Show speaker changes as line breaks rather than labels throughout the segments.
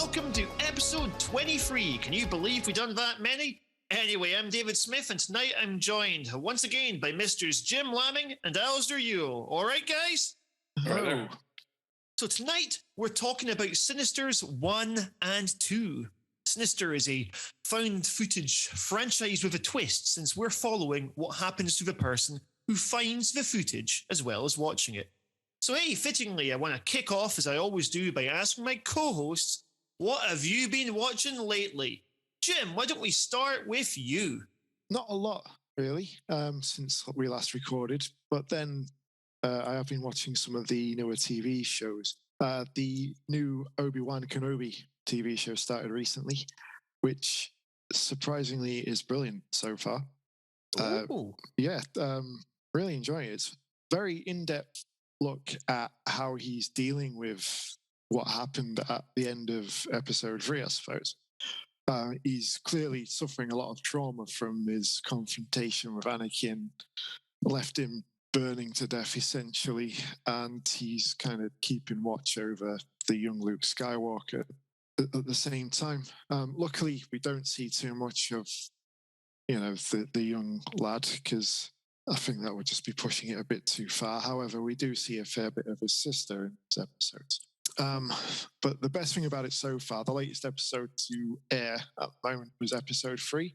welcome to episode 23. Can you believe we've done that many? Anyway, I'm David Smith, and tonight I'm joined once again by Misters Jim Lamming and Alasdair Ewell. All right, guys?
Hello.
So tonight we're talking about Sinisters 1 and 2. Sinister is a found footage franchise with a twist, since we're following what happens to the person who finds the footage as well as watching it. So hey, fittingly, I want to kick off, as I always do, by asking my co-hosts, what have you been watching lately? Jim, why don't we start with you?
Not a lot, really, since we last recorded. But then I have been watching some of the newer TV shows. The new Obi-Wan Kenobi TV show started recently, which surprisingly is brilliant so far. Really enjoying it. It's very in-depth look at how he's dealing with what happened at the end of episode 3, I suppose. He's clearly suffering a lot of trauma from his confrontation with Anakin, left him burning to death essentially, and he's kind of keeping watch over the young Luke Skywalker at the same time. Luckily, we don't see too much of, the young lad, because I think that would just be pushing it a bit too far. However, we do see a fair bit of his sister in these episodes. But the best thing about it so far, the latest episode to air at the moment was episode 3.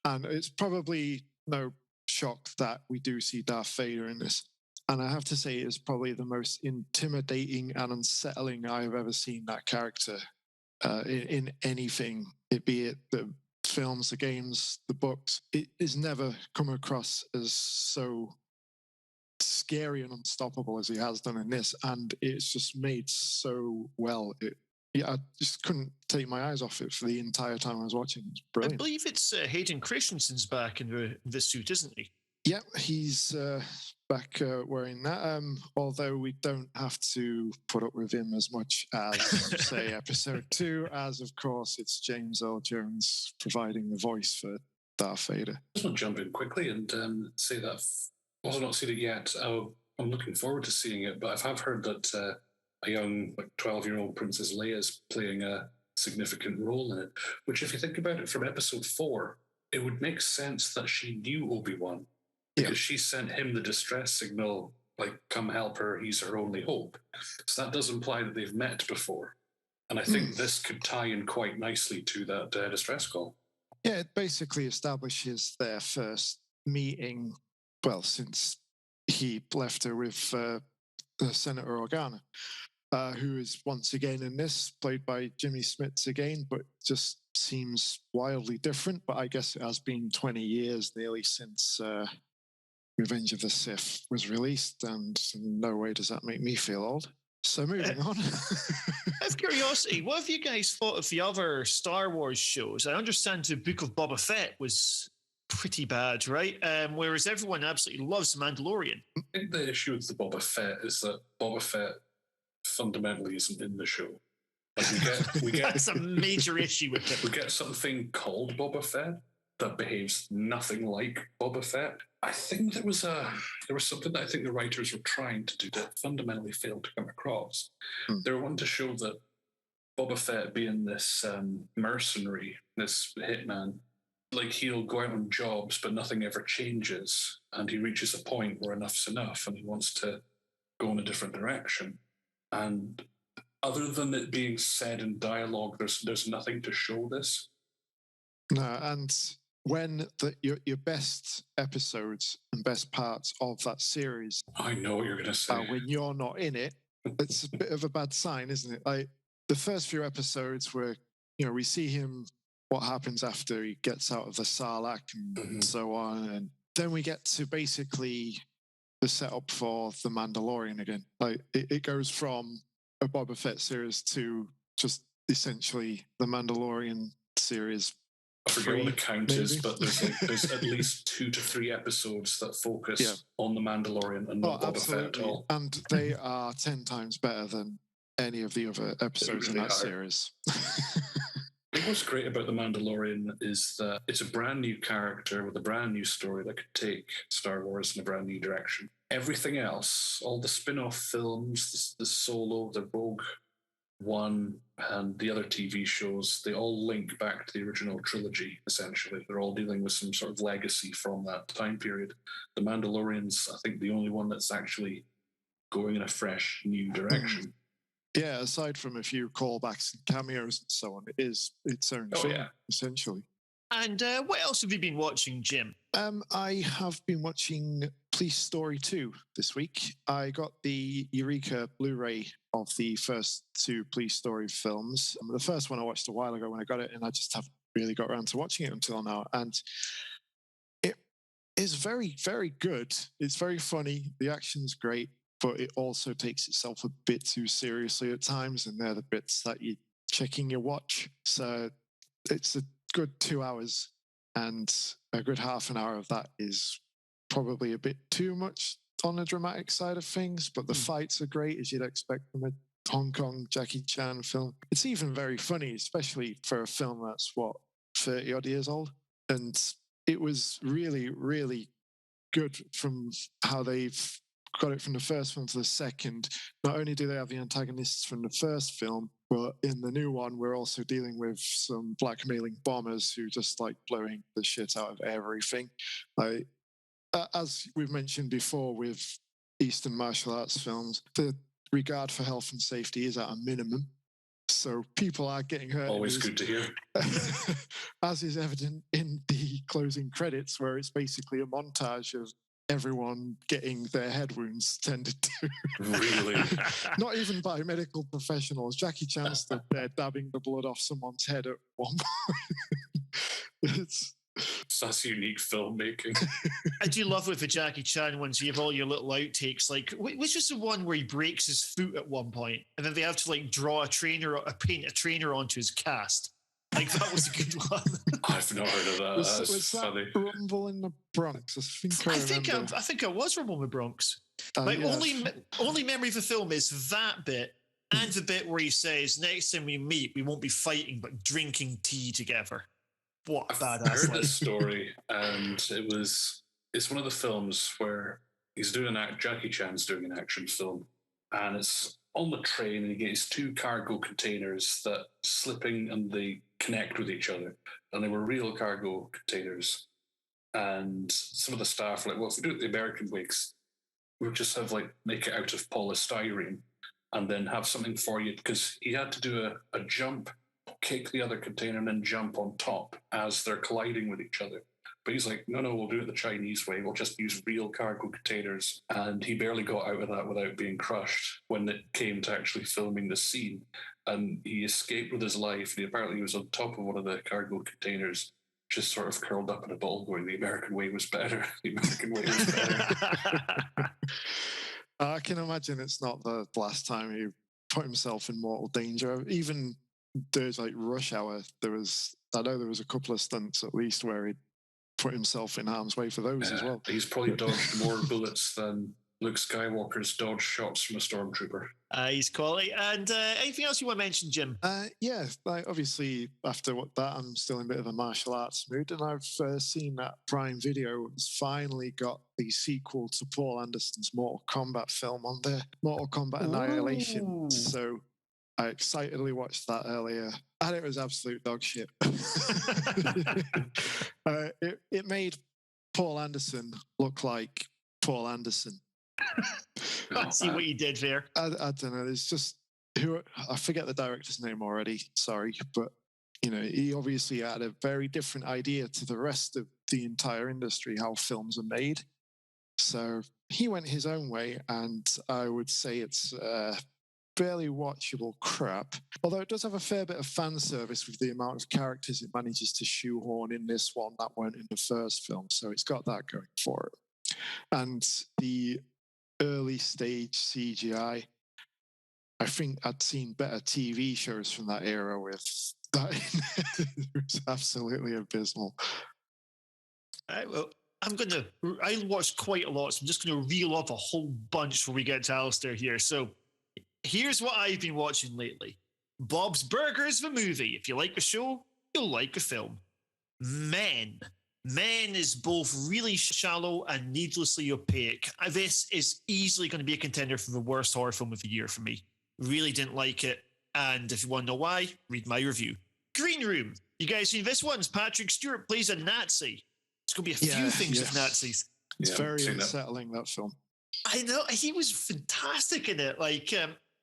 And it's probably no shock that we do see Darth Vader in this. And I have to say, it's probably the most intimidating and unsettling I've ever seen that character in anything, be it the films, the games, the books. It has never come across as so scary and unstoppable as he has done in this, and it's just made so well. I just couldn't take my eyes off it for the entire time I was watching. It's brilliant.
I believe it's Hayden Christensen's back in the suit, isn't he?
Yeah, he's back wearing that, although we don't have to put up with him as much as, say, episode 2, as, of course, it's James Earl Jones providing the voice for Darth Vader.
I just want to jump in quickly and say that I've not seen it yet. I'm looking forward to seeing it, but I have heard that a young 12-year-old Princess Leia is playing a significant role in it, which, if you think about it from episode 4, it would make sense that she knew Obi-Wan, because she sent him the distress signal, like, come help her, he's her only hope. So that does imply that they've met before. And I think this could tie in quite nicely to that distress call.
Yeah, it basically establishes their first meeting, well, since he left her with Senator Organa, who is once again in this, played by Jimmy Smits again, but just seems wildly different. But I guess it has been 20 years nearly since Revenge of the Sith was released, and in no way does that make me feel old. So moving on.
Out of curiosity, what have you guys thought of the other Star Wars shows? I understand the Book of Boba Fett was pretty bad, right? Whereas everyone absolutely loves Mandalorian.
I think the issue with the Boba Fett is that Boba Fett fundamentally isn't in the show. Like we get
That's a major issue with it.
We get something called Boba Fett that behaves nothing like Boba Fett. I think there was something that I think the writers were trying to do that fundamentally failed to come across. They were wanting to show that Boba Fett, being this mercenary, this hitman, like, he'll go out on jobs, but nothing ever changes, and he reaches a point where enough's enough, and he wants to go in a different direction. And other than it being said in dialogue, there's nothing to show this.
No, and when your best episodes and best parts of that series,
I know what you're going to say.
When you're not in it, it's a bit of a bad sign, isn't it? Like, the first few episodes where, we see him, what happens after he gets out of the Sarlacc and so on, and then we get to basically the setup for the Mandalorian again. Like, it goes from a Boba Fett series to just essentially the Mandalorian series.
I forget what the count is, but there's at least 2 to 3 episodes that focus on the Mandalorian and not Boba Fett at all.
And they are 10 times better than any of the other episodes in that series.
I think what's great about The Mandalorian is that it's a brand new character with a brand new story that could take Star Wars in a brand new direction. Everything else, all the spin-off films, the Solo, the Rogue One, and the other TV shows, they all link back to the original trilogy, essentially. They're all dealing with some sort of legacy from that time period. The Mandalorian's, I think, the only one that's actually going in a fresh, new direction.
Yeah, aside from a few callbacks and cameos and so on, it is its own film, essentially.
And what else have you been watching, Jim?
I have been watching Police Story 2 this week. I got the Eureka Blu-ray of the first two Police Story films. The first one I watched a while ago when I got it, and I just haven't really got around to watching it until now. And it is very, very good. It's very funny. The action's great, but it also takes itself a bit too seriously at times, and they're the bits that you're checking your watch. So it's a good 2 hours, and a good half an hour of that is probably a bit too much on the dramatic side of things, but the fights are great, as you'd expect from a Hong Kong Jackie Chan film. It's even very funny, especially for a film that's, 30 odd years old. And it was really, really good from how they've got it from the first film to the second. Not only do they have the antagonists from the first film, but in the new one, we're also dealing with some blackmailing bombers who just like blowing the shit out of everything. As we've mentioned before with Eastern martial arts films, the regard for health and safety is at a minimum. So people are getting hurt.
Always good to hear.
As is evident in the closing credits, where it's basically a montage of everyone getting their head wounds tended to.
Really?
Not even by medical professionals. Jackie Chan stood there dabbing the blood off someone's head at one point.
That's unique filmmaking.
I do love with the Jackie Chan ones, you have all your little outtakes. Like, which is the one where he breaks his foot at one point, and then they have to like draw paint a trainer onto his cast. Like, that was a good one.
I've not heard of that.
Was funny. That Rumble in the Bronx? I think
it was Rumble in the Bronx. My only memory of the film is that bit and the bit where he says, "Next time we meet, we won't be fighting, but drinking tea together." What a badass!
I heard this story, and it's one of the films where Jackie Chan's doing an action film, and it's on the train, and he gets two cargo containers that slipping and they connect with each other, and they were real cargo containers. And some of the staff were like, well, if we do it the American ways, we'll just make it out of polystyrene and then have something for you, because he had to do a jump, kick the other container, and then jump on top as they're colliding with each other. But he's like, no, we'll do it the Chinese way. We'll just use real cargo containers. And he barely got out of that without being crushed when it came to actually filming the scene. And he escaped with his life. And apparently he was on top of one of the cargo containers, just sort of curled up in a ball going, the American way was better. The American way was better.
I can imagine it's not the last time he put himself in mortal danger. Even there's like Rush Hour. I know there was a couple of stunts at least where he put himself in harm's way for those as well.
He's probably dodged more bullets than Luke Skywalker's dodged shots from a stormtrooper.
He's quality. And anything else you want to mention, Jim?
Yeah, obviously after that, I'm still in a bit of a martial arts mood, and I've seen that Prime Video has finally got the sequel to Paul Anderson's Mortal Kombat film on there, Mortal Kombat Annihilation. So I excitedly watched that earlier, and it was absolute dog shit. It made Paul Anderson look like Paul Anderson.
I see what you did there.
I don't know. It's just I forget the director's name already. Sorry, but he obviously had a very different idea to the rest of the entire industry how films are made. So he went his own way, and I would say it's barely watchable crap. Although it does have a fair bit of fan service with the amount of characters it manages to shoehorn in this one that weren't in the first film. So it's got that going for it. And the early stage CGI, I think I'd seen better TV shows from that era with that in it. It was absolutely abysmal.
I watched quite a lot, so I'm just going to reel off a whole bunch before we get to Alasdair here. So here's what I've been watching lately. Bob's Burgers, the movie. If you like the show, you'll like the film. Men is both really shallow and needlessly opaque. This is easily going to be a contender for the worst horror film of the year for me. Really didn't like it. And if you want to know why, read my review. Green Room. You guys seen this one? Patrick Stewart plays a Nazi. It's going to be a few things with Nazis.
It's very unsettling, that film.
I know. He was fantastic in it. Like,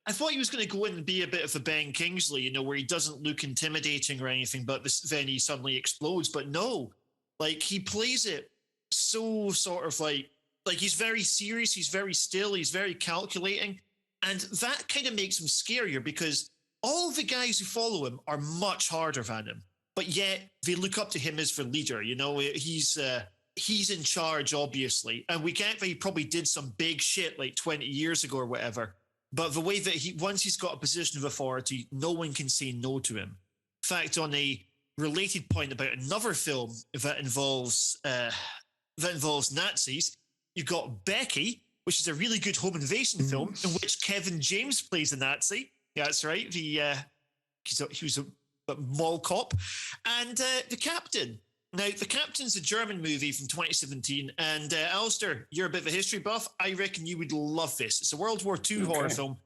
I thought he was going to go in and be a bit of a Ben Kingsley, where he doesn't look intimidating or anything, but then he suddenly explodes. But no, like, he plays it so sort of like he's very serious, he's very still, he's very calculating. And that kind of makes him scarier because all the guys who follow him are much harder than him, but yet they look up to him as their leader. He's in charge, obviously. And we get that he probably did some big shit like 20 years ago or whatever. But the way that once he's got a position of authority, no one can say no to him. In fact, on a related point about another film that involves Nazis, you've got Becky, which is a really good home invasion film in which Kevin James plays a Nazi. Yeah, that's right. He was a mall cop. And The Captain. Now, The Captain's a German movie from 2017. And Alasdair, you're a bit of a history buff. I reckon you would love this. It's a World War II horror film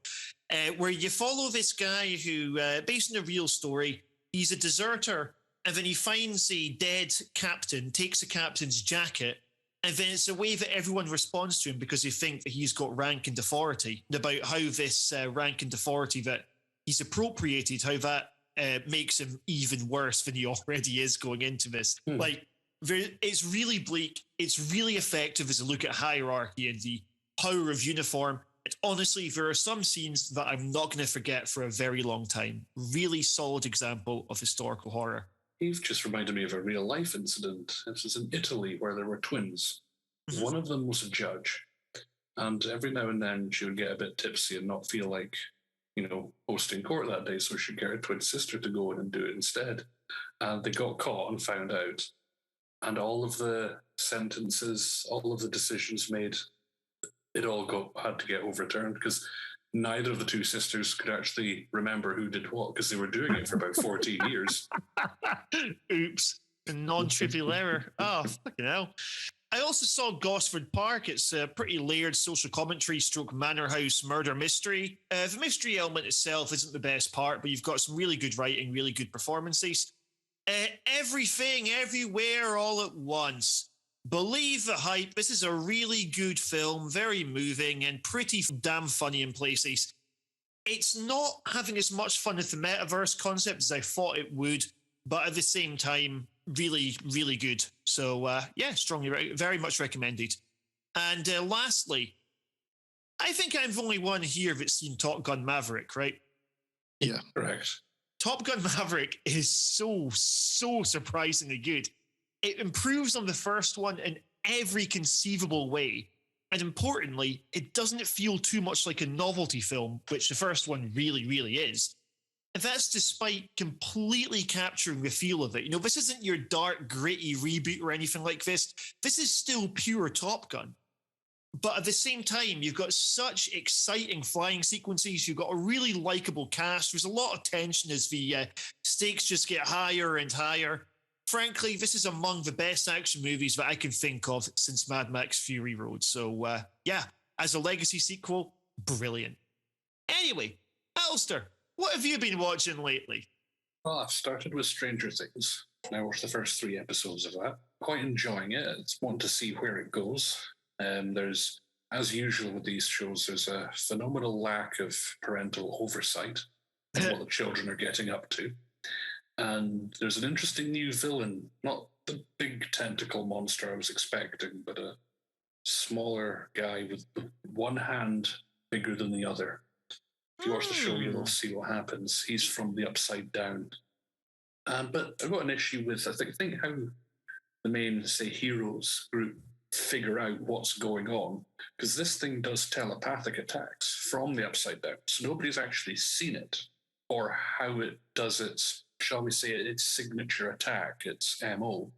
where you follow this guy who, based on a real story, he's a deserter. And then he finds a dead captain, takes the captain's jacket, and then it's a way that everyone responds to him because they think that he's got rank and authority, and about how this rank and authority that he's appropriated, how that makes him even worse than he already is going into this. Like, it's really bleak. It's really effective as a look at hierarchy and the power of uniform. And honestly, there are some scenes that I'm not going to forget for a very long time. Really solid example of historical horror.
You've just reminded me of a real life incident. This was in Italy where there were twins. One of them was a judge, and every now and then she would get a bit tipsy and not feel like, hosting court that day, so she'd get her twin sister to go in and do it instead. And they got caught and found out. And all of the sentences, all of the decisions made, it all had to get overturned because neither of the two sisters could actually remember who did what because they were doing it for about 14 years.
Oops. A non-trivial error. Oh, fucking hell. I also saw Gosford Park. It's a pretty layered social commentary stroke manor house murder mystery. The mystery element itself isn't the best part, but you've got some really good writing, really good performances. Everything, everywhere, all at once. Believe the hype. This is a really good film, very moving and pretty damn funny in places. It's not having as much fun with the metaverse concept as I thought it would, but at the same time, really, really good. So, strongly, very much recommended. And lastly, I think I'm the only one here that's seen Top Gun Maverick, right?
Yeah,
correct.
Top Gun Maverick is so surprisingly good. It improves on the first one in every conceivable way. And importantly, it doesn't feel too much like a novelty film, which the first one really, really is. And that's despite completely capturing the feel of it. This isn't your dark, gritty reboot or anything like this. This is still pure Top Gun. But at the same time, you've got such exciting flying sequences. You've got a really likable cast. There's a lot of tension as the stakes just get higher and higher. Frankly, this is among the best action movies that I can think of since Mad Max Fury Road. So, as a legacy sequel, brilliant. Anyway, Alasdair, what have you been watching lately?
Well, I've started with Stranger Things. I watched the first 3 episodes of that. Quite enjoying it. It's wanting to see where it goes. There's, as usual with these shows, there's a phenomenal lack of parental oversight of what the children are getting up to. And there's an interesting new villain, not the big tentacle monster I was expecting, but a smaller guy with one hand bigger than the other. If you watch the show, you'll see what happens. He's from the Upside Down. But I've got an issue with, I think how the main, say, heroes group figure out what's going on, because this thing does telepathic attacks from the Upside Down. So nobody's actually seen it or how it does its, shall we say, its signature attack, its MO.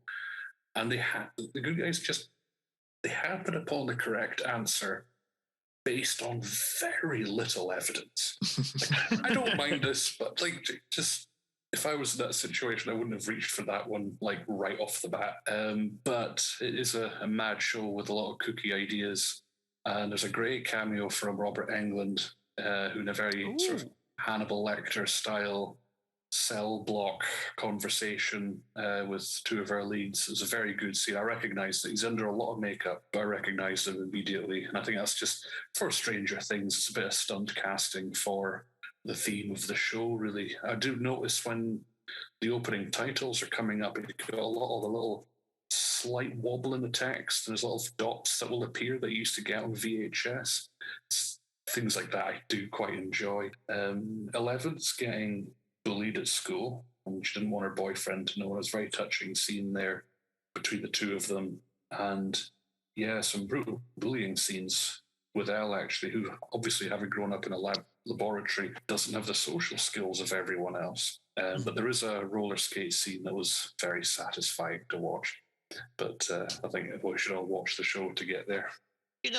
And the good guys they happen upon the correct answer based on very little evidence. I don't mind this, but just if I was in that situation, I wouldn't have reached for that one right off the bat. But it is a mad show with a lot of kooky ideas, and there's a great cameo from Robert Englund, who in a very sort of Hannibal Lecter style cell block conversation with two of our leads. It was a very good scene. I recognized that he's under a lot of makeup, but I recognized him immediately. And I think that's just, for Stranger Things, it's a bit of stunt casting for the theme of the show, really. I do notice when the opening titles are coming up, you've got a lot of the little slight wobble in the text, and there's little dots that will appear that you used to get on VHS. It's things like that I do quite enjoy. 11's getting bullied at school, and she didn't want her boyfriend to know. It was a very touching scene there between the two of them, and yeah, some brutal bullying scenes with Elle, actually, who obviously, having grown up in a laboratory, doesn't have the social skills of everyone else. But there is a roller skate scene that was very satisfying to watch. But I think we should all watch the show to get there.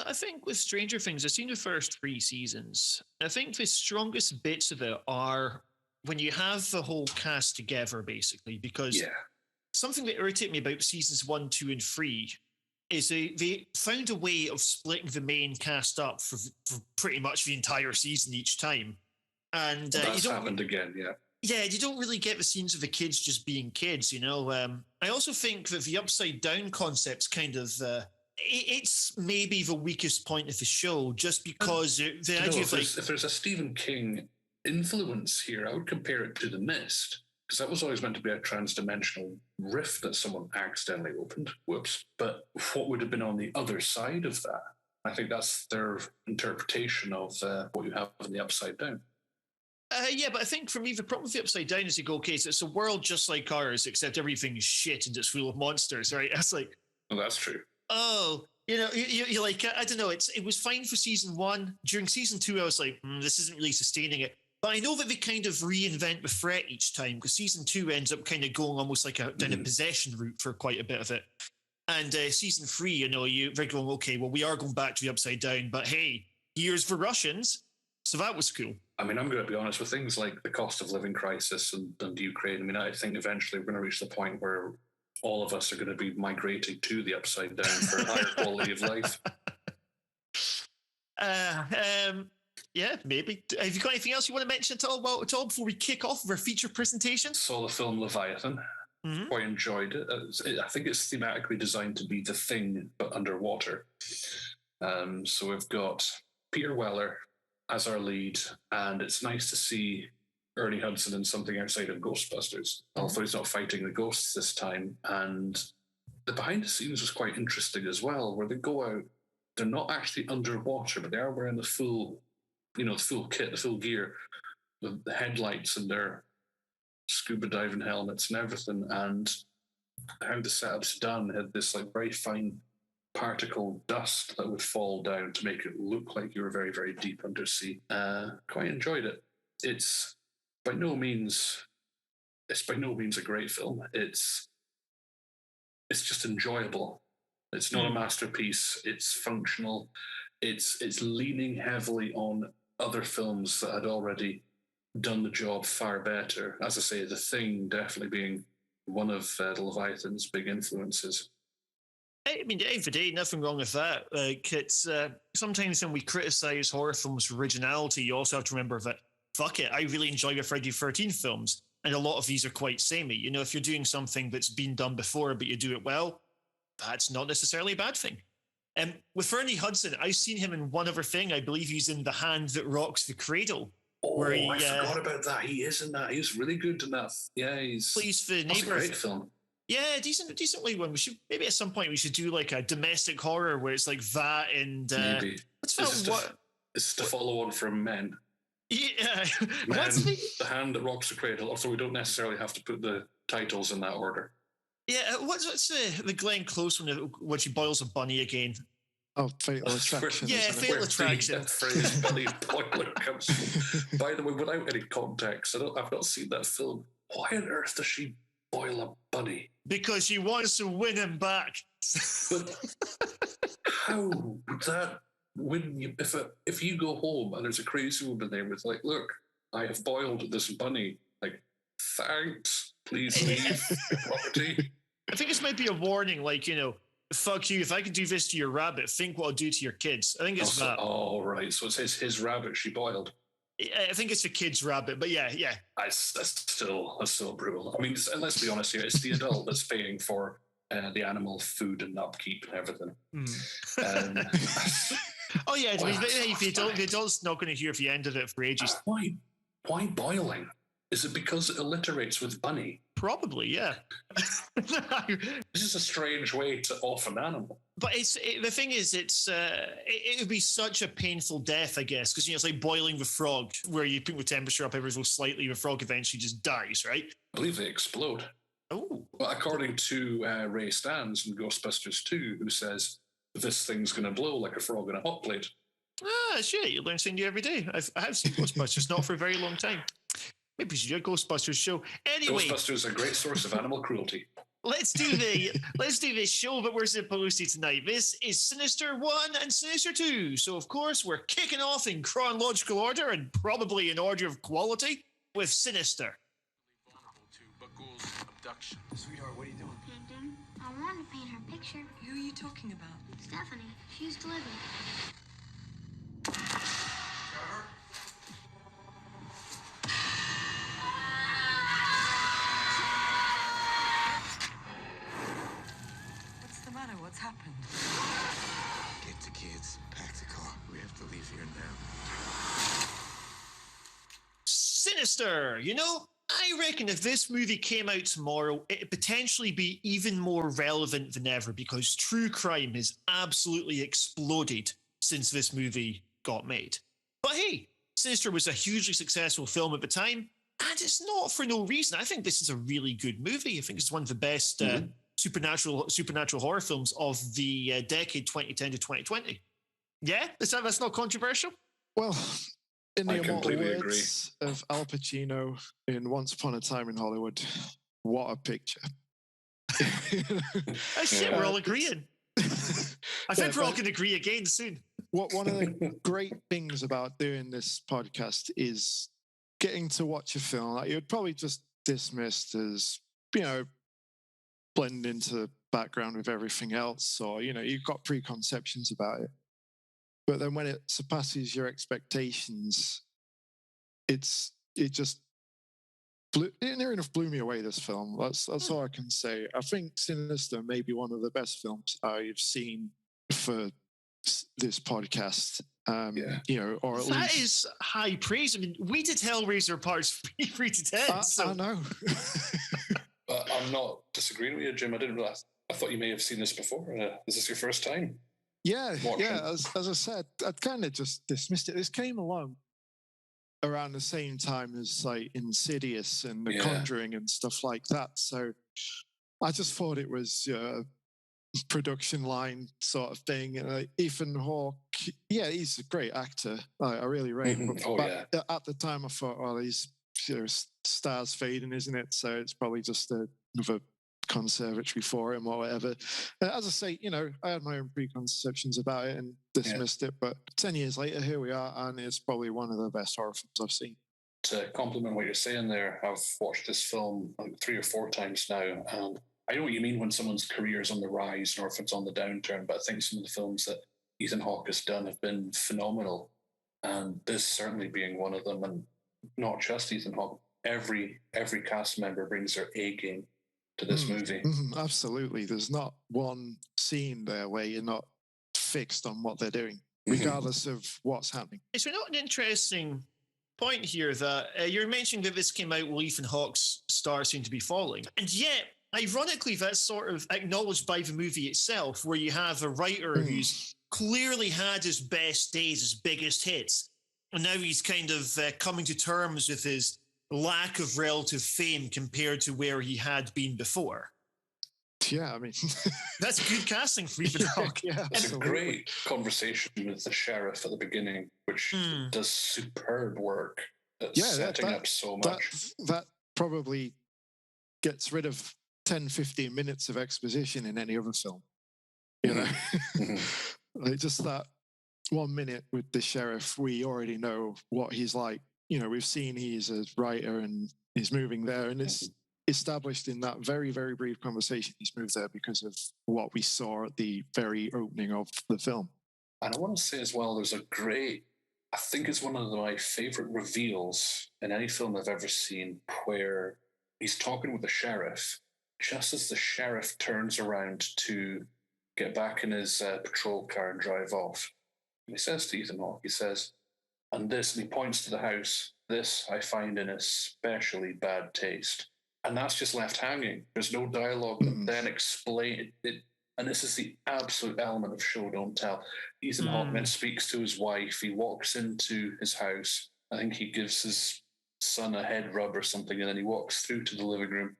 I think with Stranger Things, I've seen the first 3 seasons. I think the strongest bits of it are when you have the whole cast together, basically, because something that irritated me about seasons 1, 2, and 3 is they found a way of splitting the main cast up for pretty much the entire season each time. And
that's happened again, yeah.
Yeah, you don't really get the scenes of the kids just being kids, I also think that the upside down concept's kind of... it's maybe the weakest point of the show, just because the idea of
if there's a Stephen King influence here, I would compare it to The Mist, because that was always meant to be a trans-dimensional rift that someone accidentally opened. Whoops. But what would have been on the other side of that? I think that's their interpretation of what you have in the Upside Down.
Yeah, but I think for me, the problem with the Upside Down is you go, okay, so it's a world just like ours, except everything's shit and it's full of monsters, right? That's like...
Well, that's true.
Oh, you're like, I don't know, it was fine for season 1. During season 2, I was like, this isn't really sustaining it. But I know that they kind of reinvent the threat each time, because season 2 ends up kind of going almost like down a possession route for quite a bit of it. And season 3, they're going, okay, well, we are going back to the Upside Down, but hey, here's the Russians. So that was cool.
I mean, I'm going to be honest, with things like the cost of living crisis and Ukraine, I mean, I think eventually we're going to reach the point where all of us are going to be migrating to the Upside Down for a higher quality of life.
Yeah, maybe. Have you got anything else you want to mention at all before we kick off with our feature presentation?
Saw the film Leviathan.
Mm-hmm.
Quite enjoyed it. I think it's thematically designed to be The Thing, but underwater. So we've got Peter Weller as our lead, and it's nice to see Ernie Hudson in something outside of Ghostbusters, although he's not fighting the ghosts this time. And the behind the scenes was quite interesting as well, where they go out, they're not actually underwater, but they are wearing the full kit, the full gear, the headlights and their scuba diving helmets and everything. And how the setup's done had this like very fine particle dust that would fall down to make it look like you were very, very deep undersea. Quite enjoyed it. It's by no means a great film. It's just enjoyable. It's not a masterpiece. It's functional. It's leaning heavily on other films that had already done the job far better. As I say, The Thing definitely being one of the Leviathan's big influences.
I mean, at the end of the day, nothing wrong with that. Like, it's sometimes when we criticize horror films' originality, you also have to remember that, fuck it, I really enjoy the Friday the 13th films, and a lot of these are quite samey. If you're doing something that's been done before, but you do it well, that's not necessarily a bad thing. With Ernie Hudson, I've seen him in one other thing. I believe he's in The Hand That Rocks the Cradle.
Oh, I forgot about that. He is in that. He's really good in that. Yeah, he's...
Please for the
That's
neighbor.
a great film.
Yeah, decently one. We should maybe at some point we should do like a domestic horror where it's like that and
maybe. It's the follow on from Men.
Yeah,
Men, The Hand That Rocks the Cradle. Also, we don't necessarily have to put the titles in that order.
Yeah, what's the Glenn Close one when she boils a bunny again?
Oh, Fatal Attraction.
Yeah, Fatal Attraction.
That phrase bunny boiler comes. By the way, without any context, I've not seen that film. Why on earth does she boil a bunny?
Because she wants to win him back.
But how would that win you? If you go home and there's a crazy woman there with like, look, I have boiled this bunny. Like, thanks, please leave the property.
I think this might be a warning, like, fuck you, if I can do this to your rabbit, think what I'll do to your kids. I think it's that.
Oh, right. So it's his rabbit she boiled.
I think it's a kid's rabbit, but yeah.
That's still brutal. I mean, let's be honest here. It's the adult that's paying for the animal food and upkeep and everything.
Oh yeah, if the adult's not going to hear the end of it for ages.
Why boiling? Is it because it alliterates with bunny?
Probably, yeah.
This is a strange way to off an animal.
But the thing is, it would be such a painful death, I guess, because it's like boiling the frog, where you put the temperature up ever so slightly, the frog eventually just dies, right?
I believe they explode.
Oh.
Well, according to Ray Stantz in Ghostbusters 2, who says this thing's going to blow like a frog in a hot plate.
Ah, shit! You learn something new every day. I have seen Ghostbusters, not for a very long time. Maybe we should do a Ghostbusters show. Anyway,
Ghostbusters is a great source of animal cruelty.
Let's do this show that we're supposed to tonight. This is Sinister 1 and Sinister 2. So, of course, we're kicking off in chronological order and probably in order of quality with Sinister.
Vulnerable to Bughuul's abduction.
Sweetheart, what are you doing?
Painting. I want to paint her picture.
Who are you talking about?
Stephanie. She used to live in.
What's the matter? What's happened?
Get the kids. Pack the car. We have to leave here now.
Sinister, I reckon if this movie came out tomorrow, it'd potentially be even more relevant than ever because true crime has absolutely exploded since this movie got made. But hey, Sinister was a hugely successful film at the time, and it's not for no reason. I think this is a really good movie. I think it's one of the best supernatural horror films of the decade 2010 to 2020. Yeah? That's not controversial?
Well, in the immortal
completely
words of Al Pacino in Once Upon a Time in Hollywood, what a picture.
Oh, shit, we're all agreeing. I think we're all going to agree again soon.
One of the great things about doing this podcast is getting to watch a film that you would probably just dismissed as, blend into the background with everything else, or, you've got preconceptions about it. But then when it surpasses your expectations, it just near enough blew me away, this film. That's all I can say. I think Sinister may be one of the best films I've seen for this podcast. Or at least...
That is high praise. I mean, we did Hellraiser parts 3 to 10.
I know.
I'm not disagreeing with you, Jim. I didn't realize. I thought you may have seen this before. Is this your first time?
Yeah. As I said, I'd kind of just dismissed it. This came along around the same time as like Insidious and The Conjuring and stuff like that. So I just thought it was a production line sort of thing. Ethan Hawke, he's a great actor. I really rate him. But at the time, I thought, he's stars fading, isn't it? So it's probably just another conservatory for him or whatever. As I say, I had my own preconceptions about it and dismissed it, but 10 years later, here we are, and it's probably one of the best horror films I've seen.
To compliment what you're saying there, I've watched this film 3 or 4 times now, and I know what you mean when someone's career is on the rise or if it's on the downturn, but I think some of the films that Ethan Hawke has done have been phenomenal, and this certainly being one of them. And not just Ethan Hawke, every cast member brings their A game to this movie.
Absolutely. There's not one scene there where you're not fixed on what they're doing, regardless of what's happening.
It's an interesting point here that you're mentioning that this came out while Ethan Hawke's star seemed to be falling. And yet, ironically, that's sort of acknowledged by the movie itself, where you have a writer who's clearly had his best days, his biggest hits. And now he's kind of coming to terms with his lack of relative fame compared to where he had been before.
Yeah, I mean...
That's good casting for Ethan Hawke.
It's a great conversation with the sheriff at the beginning, which does superb work at setting up so much.
That probably gets rid of 10, 15 minutes of exposition in any other film. Like just that 1 minute with the sheriff, we already know what he's like. We've seen he's a writer and he's moving there, and it's established in that very, very brief conversation he's moved there because of what we saw at the very opening of the film.
And I want to say as well, there's a great I think it's one of my favorite reveals in any film I've ever seen, where he's talking with the sheriff just as the sheriff turns around to get back in his patrol car and drive off. And he says to Ethan Hawke, he says, and he points to the house, this I find in especially bad taste. And that's just left hanging. There's no dialogue that then explain it. And this is the absolute element of show don't tell. Ethan Hawke then speaks to his wife. He walks into his house. I think he gives his son a head rub or something, and then he walks through to the living room.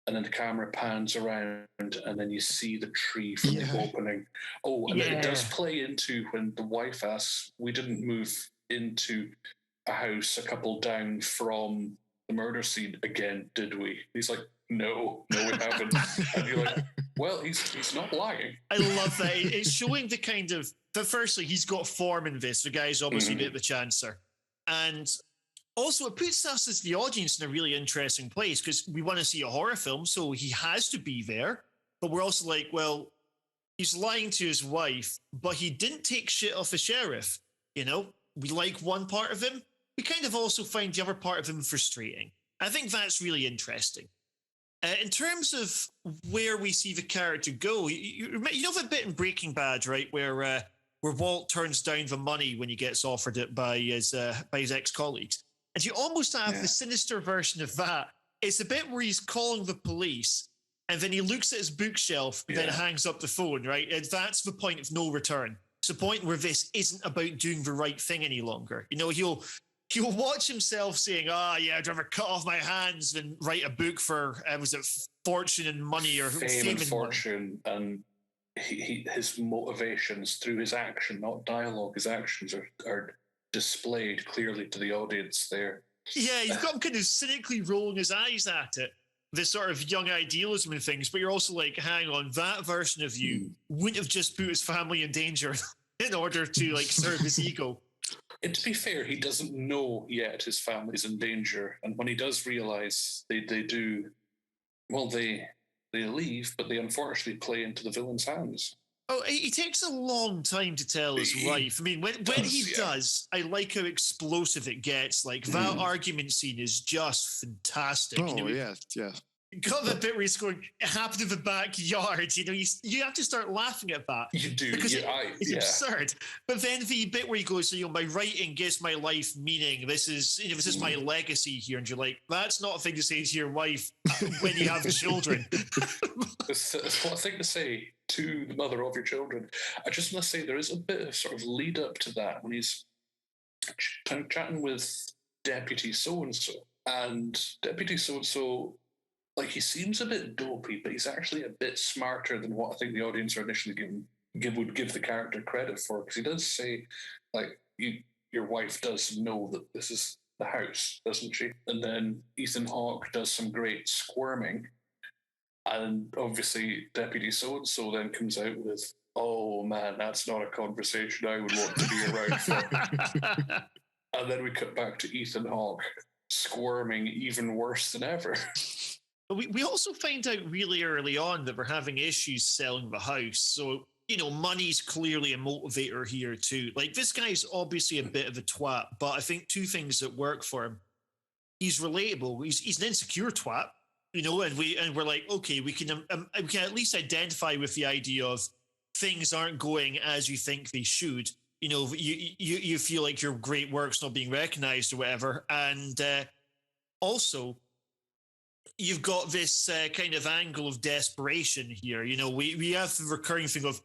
And then the camera pans around, and then you see the tree from the opening. Oh, and then it does play into when the wife asks, we didn't move into a house a couple down from the murder scene again, did we? He's like, no, we haven't. And you're like, well, he's not lying.
I love that. It's showing the kind of, but firstly, he's got form in this. The guy's obviously a bit of a chancer. And also, it puts us as the audience in a really interesting place because we want to see a horror film, so he has to be there. But we're also like, well, he's lying to his wife, but he didn't take shit off the sheriff. You know, we like one part of him. We kind of also find the other part of him frustrating. I think that's really interesting. In terms of where we see the character go, you know the bit in Breaking Bad, right, where Walt turns down the money when he gets offered it by his ex-colleagues. And you almost have the sinister version of that. It's the bit where he's calling the police, and then he looks at his bookshelf and then hangs up the phone, right? And that's the point of no return. It's the point where this isn't about doing the right thing any longer. You know, he'll watch himself saying, I'd rather cut off my hands than write a book for, was it Fortune and Money or
Fame and Fortune. And his motivations through his action, not dialogue, his actions are displayed clearly to the audience there.
Yeah, you've got him kind of cynically rolling his eyes at it, this sort of young idealism and things, but you're also like, hang on, that version of you wouldn't have just put his family in danger in order to like serve his ego.
And to be fair, he doesn't know yet his family's in danger. And when he does realize they do, well, they leave, but they unfortunately play into the villain's hands.
Oh, he takes a long time to tell his wife. I mean, when he does, I like how explosive it gets. Like, that argument scene is just fantastic.
Oh,
you know,
yeah.
Got that bit where he's going, it happened in the backyard. You know, you have to start laughing at that.
You do.
Because it's absurd. But then the bit where he goes, you know, my writing gives my life meaning. This is my legacy here. And you're like, that's not a thing to say to your wife when you have children.
It's what I think to say to the mother of your children. I just must say there is a bit of sort of lead up to that when he's chatting with Deputy So-and-so. And Deputy So-and-so, like, he seems a bit dopey, but he's actually a bit smarter than what I think the audience are initially would give the character credit for. Because he does say, like, your wife does know that this is the house, doesn't she? And then Ethan Hawke does some great squirming. And obviously, Deputy So-and-so then comes out with, oh, man, that's not a conversation I would want to be around for. And then we cut back to Ethan Hawke squirming even worse than ever.
We also find out really early on that we're having issues selling the house. So, you know, money's clearly a motivator here too. Like, this guy's obviously a bit of a twat, but I think two things that work for him. He's relatable. He's an insecure twat, you know, and we're like, okay, we can at least identify with the idea of things aren't going as you think they should. You know, you feel like your great work's not being recognized or whatever. And also, you've got this kind of angle of desperation here. You know, we have the recurring thing of,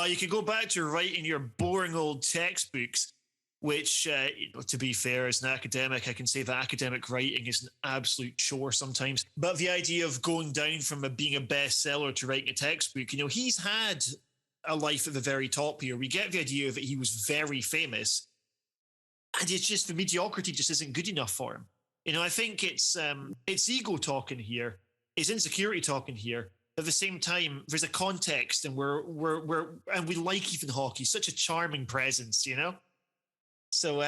you can go back to writing your boring old textbooks, which, you know, to be fair, as an academic, I can say that academic writing is an absolute chore sometimes. But the idea of going down from being a bestseller to writing a textbook, you know, he's had a life at the very top here. We get the idea that he was very famous, and it's just the mediocrity just isn't good enough for him. You know, I think it's ego talking here, it's insecurity talking here. At the same time, there's a context, and we like Ethan Hawke. He's such a charming presence, you know. So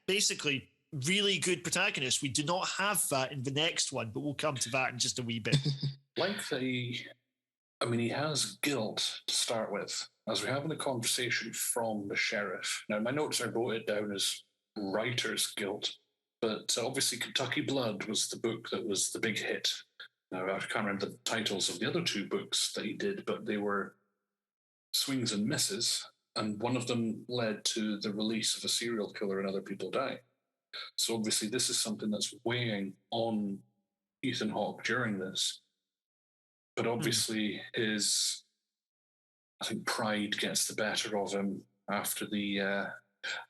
basically, really good protagonist. We do not have that in the next one, but we'll come to that in just a wee bit.
Like I mean, he has guilt to start with, as we're having a conversation from the sheriff. Now, my notes are wrote it down as writer's guilt, but obviously Kentucky Blood was the book that was the big hit. Now, I can't remember the titles of the other two books that he did, but they were swings and misses, and one of them led to the release of a serial killer and other people die. So obviously this is something that's weighing on Ethan Hawke during this. But obviously his, I think, pride gets the better of him after the...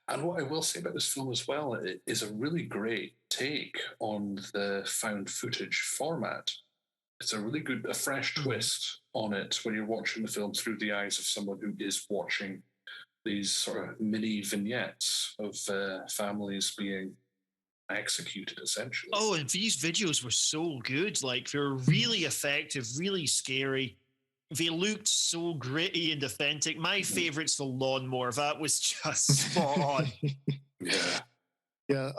and what I will say about this film as well, it is a really great take on the found footage format. It's a really good, a fresh twist on it when you're watching the film through the eyes of someone who is watching these sort of mini vignettes of families being executed, essentially.
Oh, and these videos were so good. Like, they were really effective, really scary. They looked so gritty and authentic. My favourite's the lawnmower. That was just spot on.
Yeah,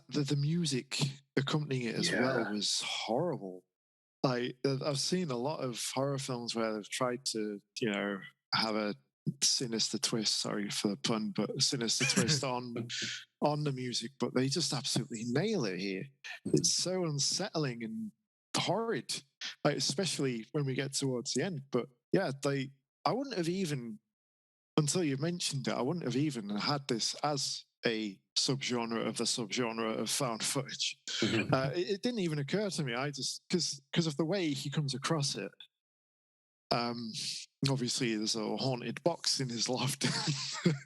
the music accompanying it as well was horrible. I've seen a lot of horror films where they've tried to, have a sinister twist, sorry for the pun, but a sinister twist on the music, but they just absolutely nail it here. It's so unsettling and horrid, especially when we get towards the end. But yeah, I wouldn't have even, until you mentioned it, I wouldn't have even had this as a subgenre of the subgenre of found footage. It didn't even occur to me. I just, because of the way he comes across it. Obviously, there's a haunted box in his loft.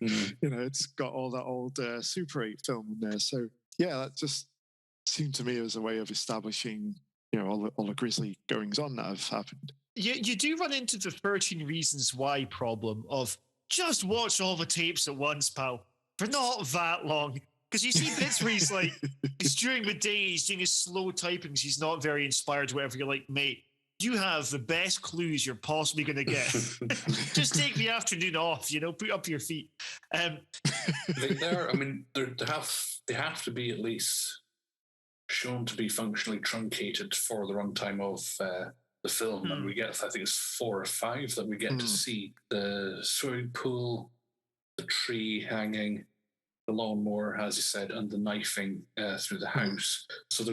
It's got all that old Super 8 film in there. So yeah, that just seemed to me as a way of establishing, all the grisly goings on that have happened.
You do run into the 13 Reasons Why problem of just watch all the tapes at once, pal. For not that long. Because you see bits where he's like, he's during the day, he's doing his slow typings, he's not very inspired, whatever. You're like, mate, you have the best clues you're possibly going to get. Just take the afternoon off, put up your feet.
They have to be at least shown to be functionally truncated for the runtime of the film. And we get, I think it's 4 or 5 that we get to see. The swimming pool, the tree hanging, the lawnmower, as you said, and the knifing through the house. So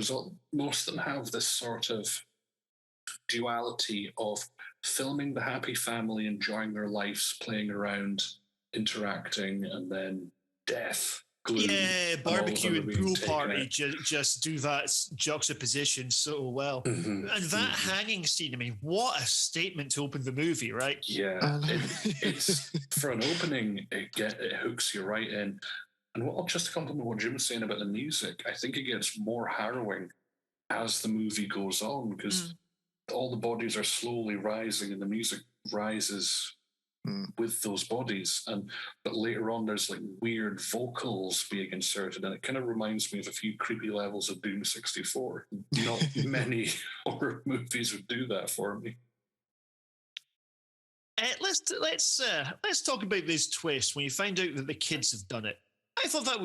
most of them have this sort of duality of filming the happy family, enjoying their lives, playing around, interacting, and then death. Gloom,
barbecue and pool party just do that juxtaposition so well. And that hanging scene, I mean, what a statement to open the movie, right?
Yeah, it's for an opening, it hooks you right in. And just to compliment what Jim was saying about the music, I think it gets more harrowing as the movie goes on, because all the bodies are slowly rising and the music rises with those bodies. But later on, there's like weird vocals being inserted, and it kind of reminds me of a few creepy levels of Doom 64. Not many horror movies would do that for me.
Let's talk about this twist when you find out that the kids have done it. I thought that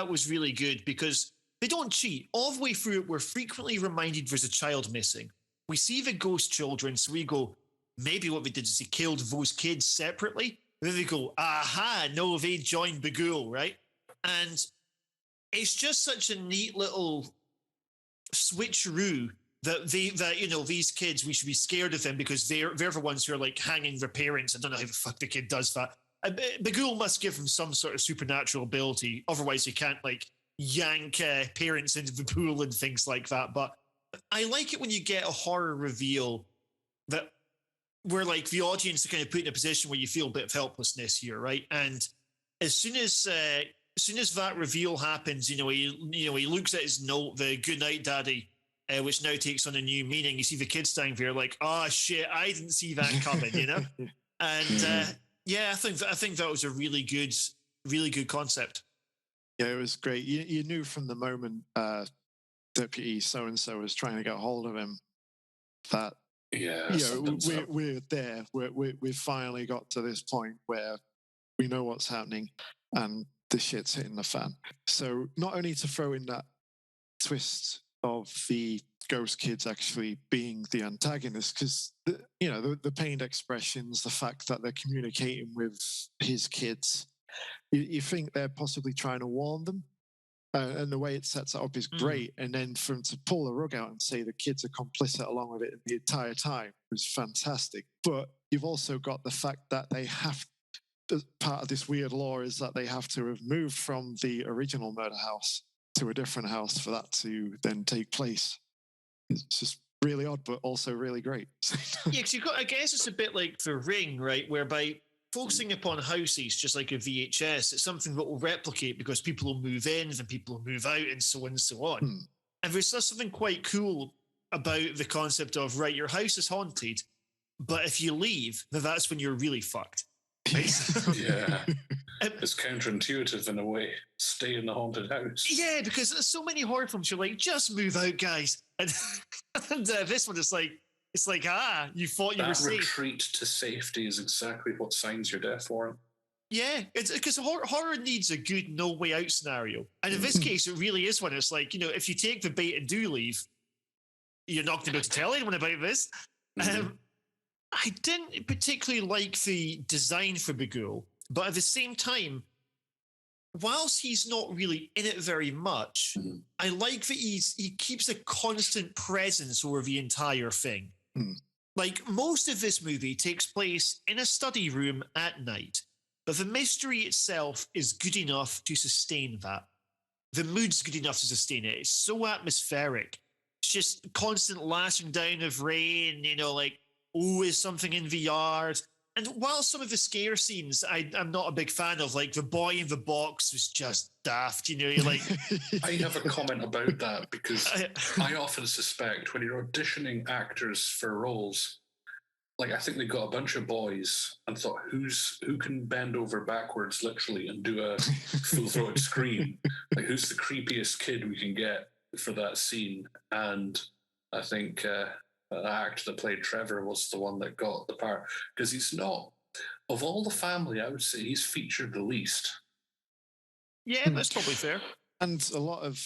was really good because they don't cheat. All the way through it, we're frequently reminded there's a child missing. We see the ghost children, so we go, maybe what they did is they killed those kids separately. And then they go, aha, no, they joined Bughuul, right? And it's just such a neat little switcheroo that these kids, we should be scared of them because they're the ones who are like hanging their parents. I don't know how the fuck the kid does that. Bughuul must give them some sort of supernatural ability. Otherwise, he can't like yank parents into the pool and things like that. But I like it when you get a horror reveal that where like the audience are kind of put in a position where you feel a bit of helplessness here, right? And as soon as that reveal happens, he looks at his note, the "Good night, Daddy," which now takes on a new meaning. You see the kids standing there like, "Oh shit, I didn't see that coming," And I think that was a really good concept.
Yeah, it was great. You knew from the moment Deputy so-and-so was trying to get hold of him that we're there. We've finally got to this point where we know what's happening and the shit's hitting the fan. So not only to throw in that twist of the ghost kids actually being the antagonist, because the pained expressions, the fact that they're communicating with his kids, you think they're possibly trying to warn them, and the way it sets it up is great. And then for him to pull the rug out and say the kids are complicit along with it the entire time was fantastic. But you've also got the fact that they have, part of this weird law is that they have to have moved from the original murder house to a different house for that to then take place. It's just really odd, but also really great.
Yeah, because I guess it's a bit like The Ring, right? Whereby focusing upon houses, just like a VHS, it's something that will replicate because people will move in and people will move out and so on and so on. And there's something quite cool about the concept of, right, your house is haunted, but if you leave, then that's when you're really fucked. Right?
Yeah. It's counterintuitive in a way. Stay in the haunted house.
Yeah, because there's so many horror films, you're like, just move out, guys. And this one is like, it's like, you thought you were safe. That
retreat to safety is exactly what signs your death warrant.
Yeah, it's because horror needs a good no way out scenario. And in this case, it really is one. It's like, if you take the bait and do leave, you're not going to be able to tell anyone about this. I didn't particularly like the design for Bughuul, but at the same time, whilst he's not really in it very much, I like that he keeps a constant presence over the entire thing. Like, most of this movie takes place in a study room at night, but the mystery itself is good enough to sustain that. The mood's good enough to sustain it. It's so atmospheric. It's just constant lashing down of rain, like, is something in the yard? And while some of the scare scenes I'm not a big fan of, like the boy in the box was just daft, you're like...
I have a comment about that because I often suspect when you're auditioning actors for roles, like I think they got a bunch of boys and thought, who can bend over backwards literally and do a full-throated scream? Like, who's the creepiest kid we can get for that scene? And I think... the actor that played Trevor was the one that got the part, because he's not, of all the family, I would say he's featured the least.
Yeah, that's probably fair.
And a lot of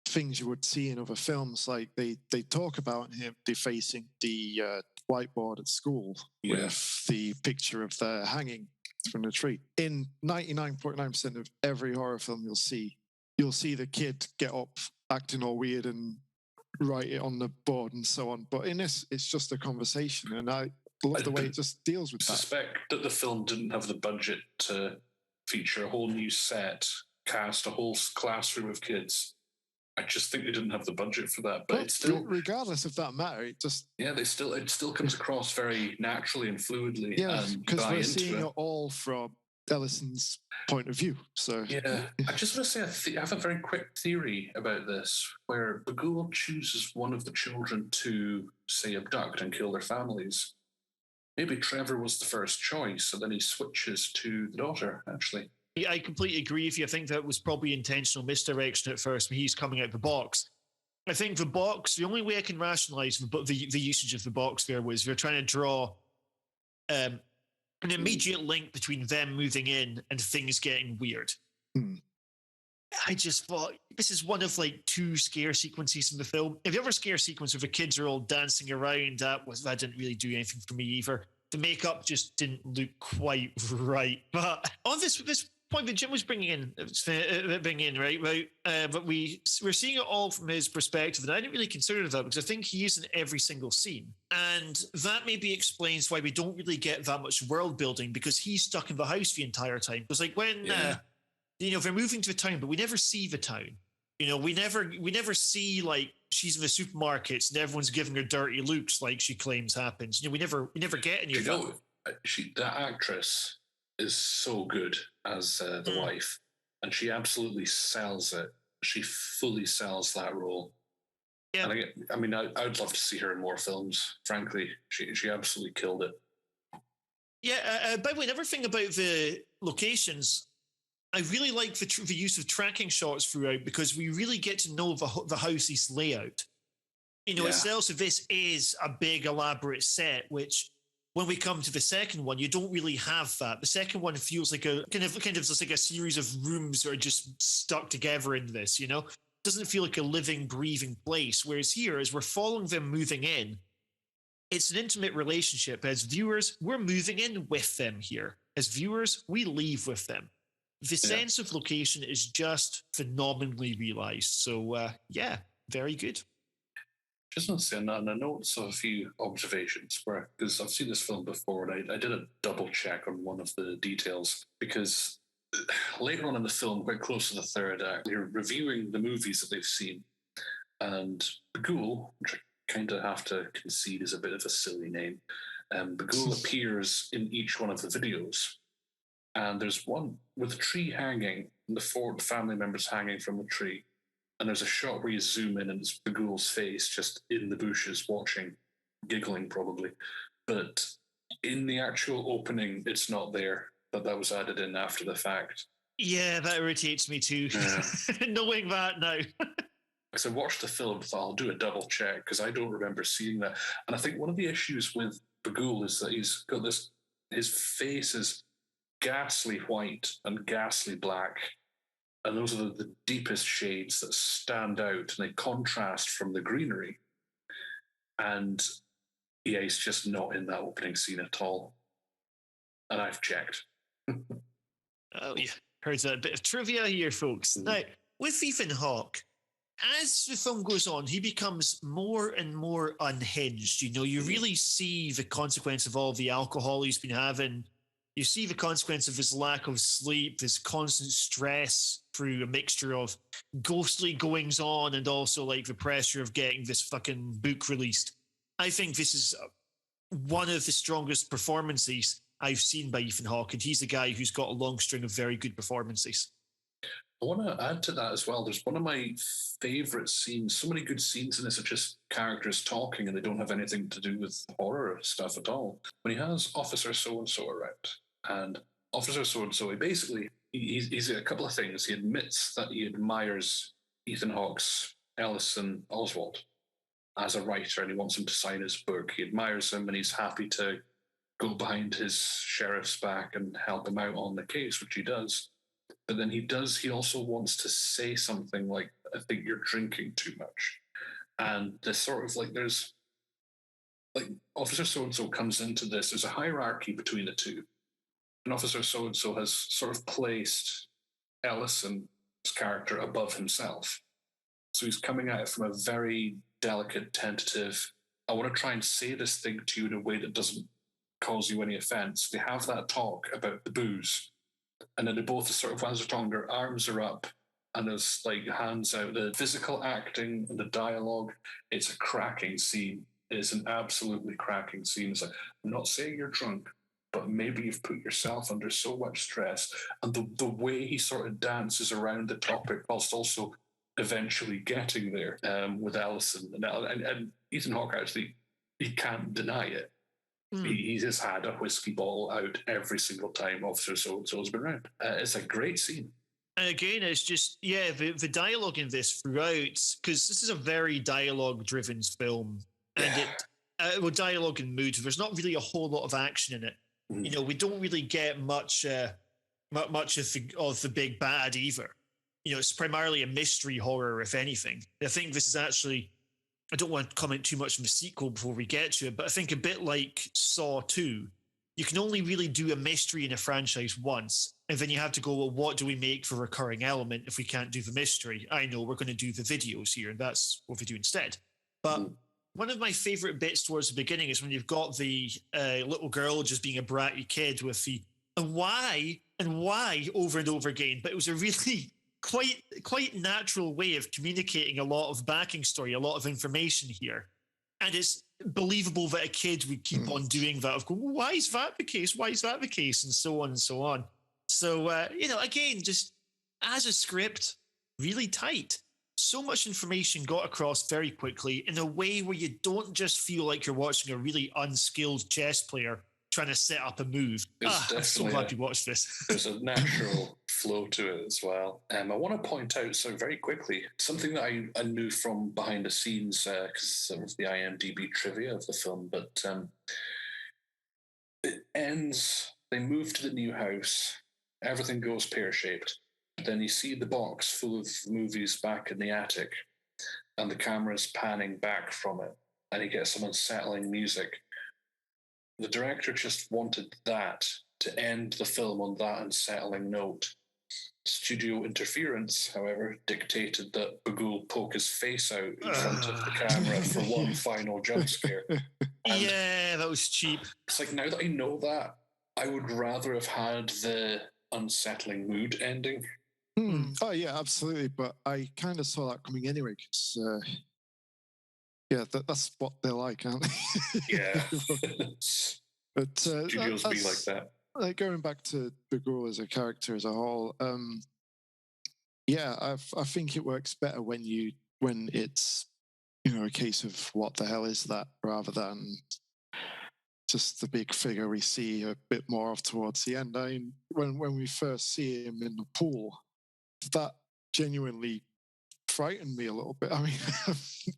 things you would see in other films, like they talk about him defacing the whiteboard at school with the picture of the hanging from the tree. In 99.9% of every horror film you'll see the kid get up acting all weird and write it on the board and so on. But in this, it's just a conversation, and I love the way it just deals with that. I suspect
that the film didn't have the budget to feature a whole new set, cast a whole classroom of kids. I just think they didn't have the budget for that. But it's still,
regardless of that matter, it just
it still comes across very naturally and fluidly.
Yeah, because we're seeing it all from Ellison's point of view. So
I just want to say I have a very quick theory about this, where Bughuul chooses one of the children to, say, abduct and kill their families. Maybe Trevor was the first choice, and then he switches to the daughter, actually.
I completely agree with you. I think that was probably intentional misdirection at first when he's coming out the box. I think the box, the only way I can rationalize the usage of the box there was they're trying to draw an immediate link between them moving in and things getting weird. I just thought, this is one of like two scare sequences in the film. If the other scare sequence where the kids are all dancing around, that didn't really do anything for me either. The makeup just didn't look quite right. But on this point that Jim was bringing in, right? But we're seeing it all from his perspective, and I didn't really consider that because I think he is in every single scene, and that maybe explains why we don't really get that much world building, because he's stuck in the house the entire time. Because like when they're moving to the town, but we never see the town. We never see like she's in the supermarkets and everyone's giving her dirty looks like she claims happens. We never get any of that.
That actress is so good as the wife, and she absolutely sells it. She fully sells that role. Yeah, and I would love to see her in more films. Frankly, she absolutely killed it.
Yeah. By the way, another thing about the locations, I really like the use of tracking shots throughout, because we really get to know the house's layout. Itself, so this is a big elaborate set, which when we come to the second one, you don't really have that. The second one feels like a kind of just like a series of rooms that are just stuck together in this, doesn't feel like a living, breathing place. Whereas here, as we're following them moving in, it's an intimate relationship. As viewers, we're moving in with them here. As viewers, we leave with them. The sense of location is just phenomenally realized. So, yeah, very good.
Just want to say on the notes of a few observations, because I've seen this film before, and I did a double check on one of the details, because later on in the film, quite close to the third act, they're reviewing the movies that they've seen, and Bughuul, which I kind of have to concede is a bit of a silly name, Bughuul appears in each one of the videos, and there's one with a tree hanging, and the four family members hanging from the tree. And there's a shot where you zoom in and it's Bughuul's face just in the bushes watching, giggling probably. But in the actual opening, it's not there. That was added in after the fact.
Yeah, that irritates me too.
Yeah.
Knowing that now.
Because I watched the film, thought I'll do a double check because I don't remember seeing that. And I think one of the issues with Bughuul is that he's got this, his face is ghastly white and ghastly black. And those are the deepest shades that stand out and they contrast from the greenery. And yeah, he's just not in that opening scene at all. And I've checked.
Oh, yeah. Heard a bit of trivia here, folks. Now, with Ethan Hawke, as the film goes on, he becomes more and more unhinged. You know, you really see the consequence of all the alcohol he's been having. You see the consequence of his lack of sleep, this constant stress through a mixture of ghostly goings on and also like the pressure of getting this fucking book released. I think this is one of the strongest performances I've seen by Ethan Hawke, and he's a guy who's got a long string of very good performances.
I want to add to that as well. There's one of my favourite scenes. So many good scenes in this are just characters talking and they don't have anything to do with horror stuff at all. When he has Officer So-and-so around, and Officer So-and-so, he basically, he's a couple of things. He admits that he admires Ethan Hawke's Ellison Oswald as a writer and he wants him to sign his book. He admires him and he's happy to go behind his sheriff's back and help him out on the case, which he does. But then he also wants to say something like, I think you're drinking too much. And there's sort of like, there's like Officer So-and-so comes into this, there's a hierarchy between the two. And Officer So-and-so has sort of placed Ellison's character above himself. So he's coming at it from a very delicate, tentative, I want to try and say this thing to you in a way that doesn't cause you any offense. They have that talk about the booze. And then they both sort of, as they're talking, their arms are up and there's like hands out. The physical acting and the dialogue, it's a cracking scene. It is an absolutely cracking scene. It's like, I'm not saying you're drunk, but maybe you've put yourself under so much stress. And the way he sort of dances around the topic whilst also eventually getting there with Ellison. And Ethan Hawke actually, he can't deny it. He just had a whiskey bottle out every single time Officer So-and-so's been around. It's a great scene.
And again, it's just, the dialogue in this throughout, because this is a very dialogue-driven film. And dialogue and mood, there's not really a whole lot of action in it. You know, we don't really get much of the big bad either. You know, it's primarily a mystery horror, if anything. I think this is actually, I don't want to comment too much on the sequel before we get to it, but I think a bit like Saw 2, you can only really do a mystery in a franchise once, and then you have to go, well, what do we make for recurring element if we can't do the mystery? I know we're going to do the videos here, and that's what we do instead. But one of my favorite bits towards the beginning is when you've got the little girl just being a bratty kid with the and why over and over again. But it was a really quite natural way of communicating a lot of backing story, a lot of information here. And it's believable that a kid would keep on doing that, of going, well, why is that the case? Why is that the case? And so on and so on. So, again, just as a script, really tight. So much information got across very quickly in a way where you don't just feel like you're watching a really unskilled chess player trying to set up a move. I'm so glad you watched this.
There's a natural flow to it as well. I want to point out, so very quickly, something that I knew from behind the scenes because of the IMDb trivia of the film, but it ends, they move to the new house, everything goes pear-shaped. Then you see the box full of movies back in the attic, and the camera's panning back from it, and you get some unsettling music. The director just wanted that to end the film on that unsettling note. Studio interference, however, dictated that Bughuul poke his face out in front of the camera for one final jump scare.
Yeah, that was cheap.
It's like, now that I know that, I would rather have had the unsettling mood ending.
Oh, yeah, absolutely. But I kind of saw that coming anyway, because, that's what they're like, aren't they?
Yeah.
But
Studios be like that.
Like, going back to Bughuul as a character as a whole, I think it works better when it's a case of what the hell is that, rather than just the big figure we see a bit more of towards the end. I mean, when we first see him in the pool, that genuinely frightened me a little bit. I mean,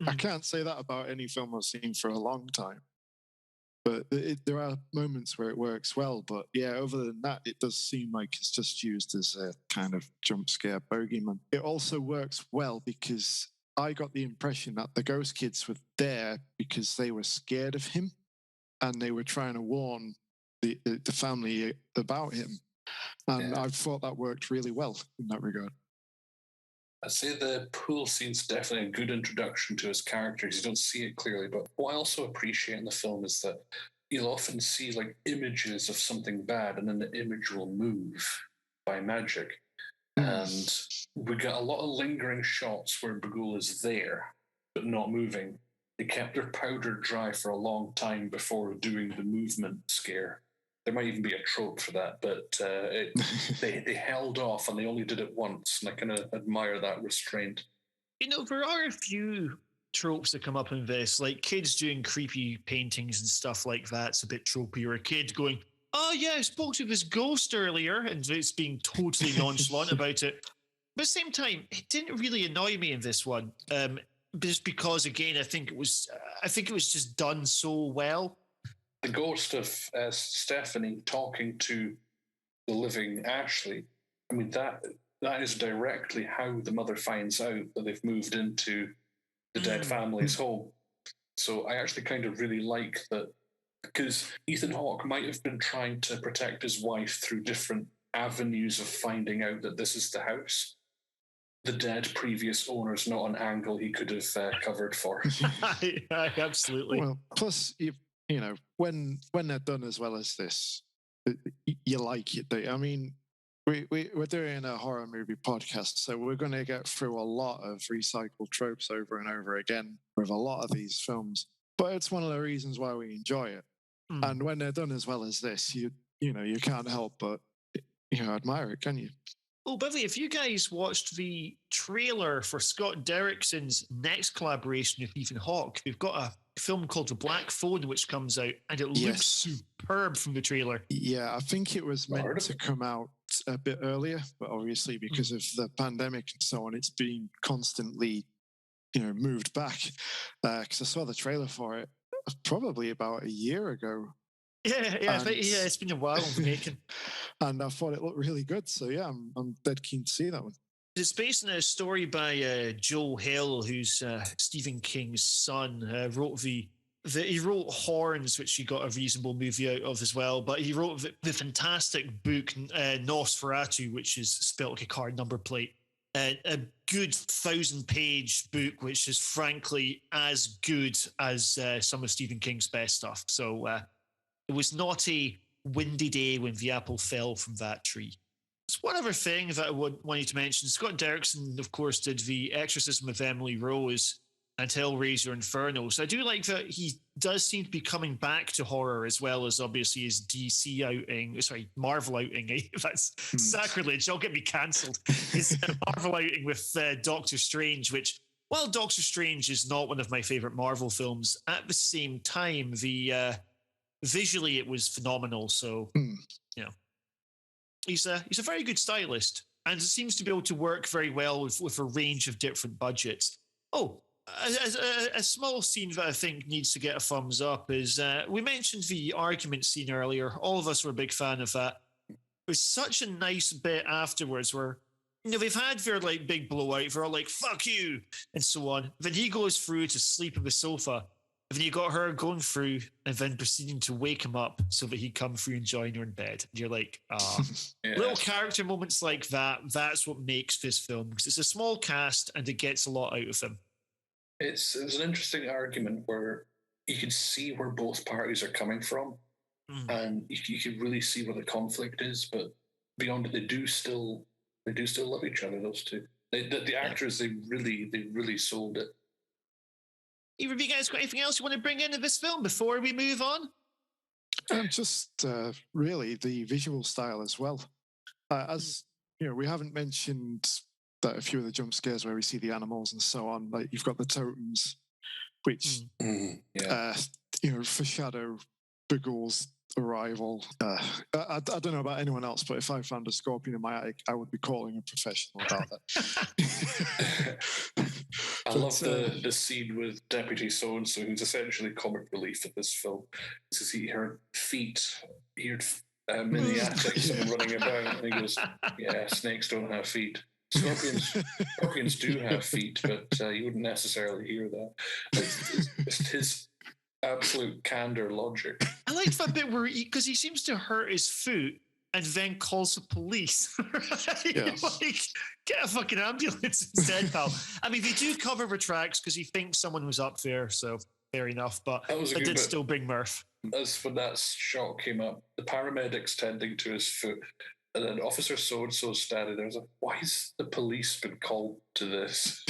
I can't say that about any film I've seen for a long time. But there are moments where it works well. But yeah, other than that, it does seem like it's just used as a kind of jump scare bogeyman. It also works well because I got the impression that the ghost kids were there because they were scared of him and they were trying to warn the family about him. And I thought that worked really well in that regard.
I'd say the pool scene's definitely a good introduction to his characters. You don't see it clearly, but what I also appreciate in the film is that you'll often see like images of something bad, and then the image will move by magic. And we got a lot of lingering shots where Bughuul is there, but not moving. They kept their powder dry for a long time before doing the movement scare. There might even be a trope for that, but they held off and they only did it once, and I kind of admire that restraint.
There are a few tropes that come up in this, like kids doing creepy paintings and stuff like that. It's a bit tropey, or a kid going, "Oh yeah, I spoke to this ghost earlier," and it's being totally nonchalant about it. But at the same time, it didn't really annoy me in this one, just because, again, I think it was just done so well.
The ghost of Stephanie talking to the living Ashley, I mean, that is directly how the mother finds out that they've moved into the dead family's home. So I actually kind of really like that, because Ethan Hawke might have been trying to protect his wife through different avenues of finding out that this is the house. The dead previous owner's not an angle he could have covered for.
Absolutely.
Well, plus, when they're done as well as this, you like it. I mean, we're doing a horror movie podcast, so we're going to get through a lot of recycled tropes over and over again with a lot of these films. But it's one of the reasons why we enjoy it. And when they're done as well as this, you can't help but admire it, can you?
Oh, by the way, if you guys watched the trailer for Scott Derrickson's next collaboration with Ethan Hawke, they've got a film called The Black Phone, which comes out, and it looks superb from the trailer.
Yeah, I think it was meant to come out a bit earlier, but obviously because of the pandemic and so on, it's been constantly, moved back. Because I saw the trailer for it probably about a year ago.
Yeah, it's been a while in the making.
And I thought it looked really good. So yeah, I'm dead keen to see that one.
It's based on a story by Joel Hill, who's Stephen King's son. He wrote Horns, which he got a reasonable movie out of as well. But he wrote the fantastic book Nosferatu, which is spelled like a car number plate. A good 1,000-page book, which is frankly as good as some of Stephen King's best stuff. So it was not a windy day when the apple fell from that tree. There's one other thing that I want you to mention. Scott Derrickson, of course, did The Exorcism of Emily Rose and Hellraiser Inferno. So I do like that he does seem to be coming back to horror, as well as obviously his Marvel outing. That's sacrilege. I'll get me cancelled. His Marvel outing with Doctor Strange, which, while Doctor Strange is not one of my favorite Marvel films, at the same time, visually it was phenomenal. So, he's a very good stylist, and seems to be able to work very well with a range of different budgets. Oh, a small scene that I think needs to get a thumbs up is we mentioned the argument scene earlier. All of us were a big fan of that. There's such a nice bit afterwards where they've had their like big blowout, they're all like, fuck you, and so on. Then he goes through to sleep on the sofa. And then you got her going through and then proceeding to wake him up so that he'd come through and join her in bed. And you're like, little character moments like that, that's what makes this film, because it's a small cast and it gets a lot out of them.
It's an interesting argument where you can see where both parties are coming from, and you can really see where the conflict is. But beyond it, they do still love each other. Those two, the actors, they really sold it.
Either of you guys got anything else you want to bring into this film before we move on?
Just really the visual style as well. As you know, we haven't mentioned that a few of the jump scares where we see the animals and so on. Like you've got the totems, which foreshadow Bughuul's arrival. I don't know about anyone else, but if I found a scorpion in my attic, I would be calling a professional about that.
I love the scene with Deputy So-and-so, who's essentially comic relief in this film. To see her feet here in the attic, someone running about, and he goes, yeah, snakes don't have feet. Scorpions do have feet, but you wouldn't necessarily hear that. It's his absolute candor logic.
I liked that bit where because he seems to hurt his foot and then calls the police. Yes. Like, get a fucking ambulance instead, pal. I mean, they do cover the tracks because he thinks someone was up there, so fair enough. But it did still bring mirth.
As when that shot came up, the paramedics tending to his foot, and then Officer So-and-so standing there. I was like, why has the police been called to this?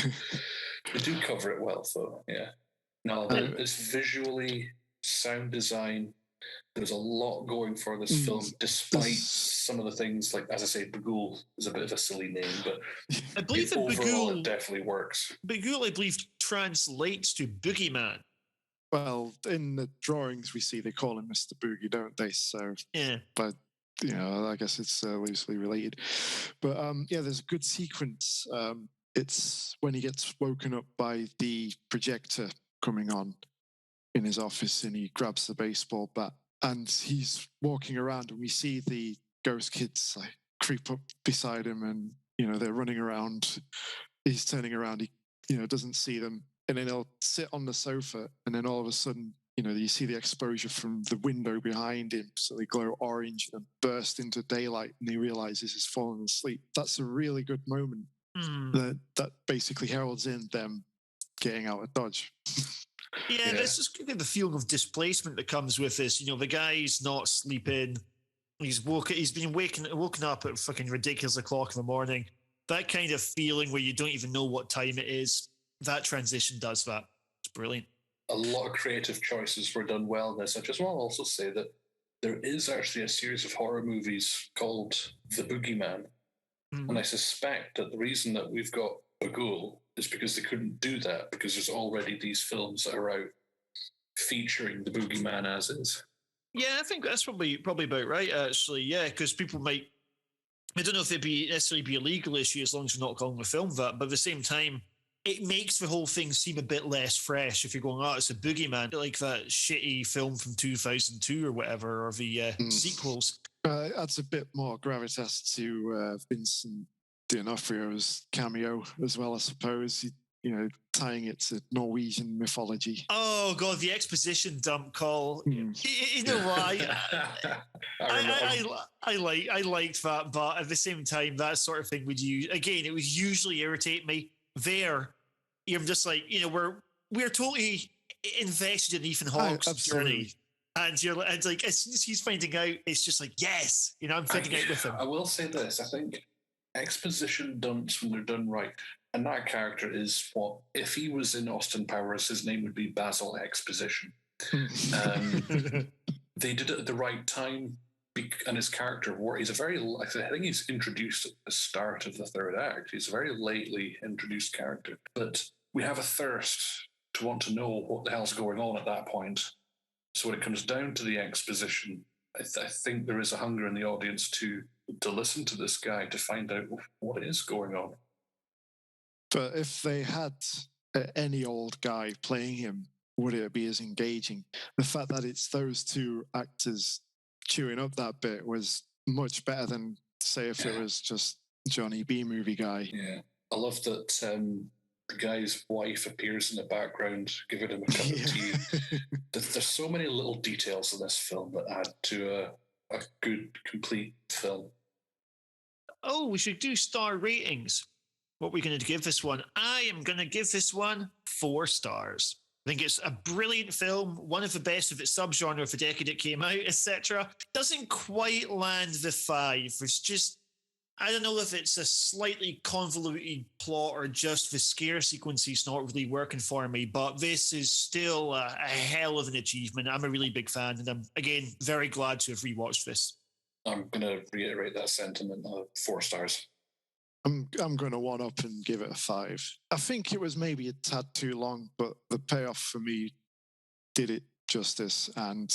They do cover it well, though. Yeah. No, it's visually, sound design. There's a lot going for this film, despite some of the things, like, as I say, Bughuul is a bit of a silly name, but
I believe that
overall
Bughuul,
it definitely works.
Bughuul, I believe, translates to boogeyman.
Well, in the drawings we see, they call him Mr. Boogie, don't they? So,
yeah.
But, I guess it's loosely related. But, there's a good sequence. It's when he gets woken up by the projector coming on in his office, and he grabs the baseball bat, and he's walking around, and we see the ghost kids like creep up beside him, and they're running around. He's turning around, he doesn't see them, and then he'll sit on the sofa, and then all of a sudden you see the exposure from the window behind him, so they glow orange and burst into daylight, and he realizes he's fallen asleep. That's a really good moment that basically heralds in them getting out of Dodge.
Yeah, that's just kind of the feeling of displacement that comes with this. The guy's not sleeping. He's been woken up at fucking ridiculous o'clock in the morning. That kind of feeling where you don't even know what time it is. That transition does that. It's brilliant.
A lot of creative choices were done well in this. I just want to also say that there is actually a series of horror movies called The Boogeyman. And I suspect that the reason that we've got Bughuul is because they couldn't do that, because there's already these films that are out featuring the boogeyman as is.
Yeah, I think that's probably about right, actually. Yeah, because people might, I don't know if it'd necessarily be a legal issue as long as you're not calling the film that, but at the same time, it makes the whole thing seem a bit less fresh if you're going, it's a boogeyman, like that shitty film from 2002 or whatever, or the sequels.
Adds a bit more gravitas to Vincent D'Onofrio's cameo as well, I suppose. Tying it to Norwegian mythology. Oh
God, the exposition dump call. You know what? I liked that, but at the same time, that sort of thing it would usually irritate me. There, you're just like, we're totally invested in Ethan Hawke's journey. And it's like, as soon as he's finding out, it's just like, yes, I'm finding out with him.
I will say this, I think exposition dumps, when they're done right, and that character is what, if he was in Austin Powers, his name would be Basil Exposition. They did it at the right time, and his character, he's I think he's introduced at the start of the third act. He's a very lately introduced character. But we have a thirst to want to know what the hell's going on at that point. So when it comes down to the exposition, I think there is a hunger in the audience to listen to this guy, to find out what is going on.
But if they had any old guy playing him, would it be as engaging? The fact that it's those two actors chewing up that bit was much better than, say, if it was just Johnny B movie guy.
Yeah. I love that the guy's wife appears in the background, giving him a cup of tea. There's so many little details in this film that add to a good, complete film.
Oh, we should do star ratings. What are we going to give this one? I am going to give this one 4 stars. I think it's a brilliant film, one of the best of its subgenre of the decade it came out, etc. Doesn't quite land the 5. It's just, I don't know if it's a slightly convoluted plot or just the scare sequences not really working for me, but this is still a hell of an achievement. I'm a really big fan, and I'm, again, very glad to have rewatched this.
I'm going to reiterate that sentiment of 4 stars.
I'm going to one up and give it a 5. I think it was maybe a tad too long, but the payoff for me did it justice. And,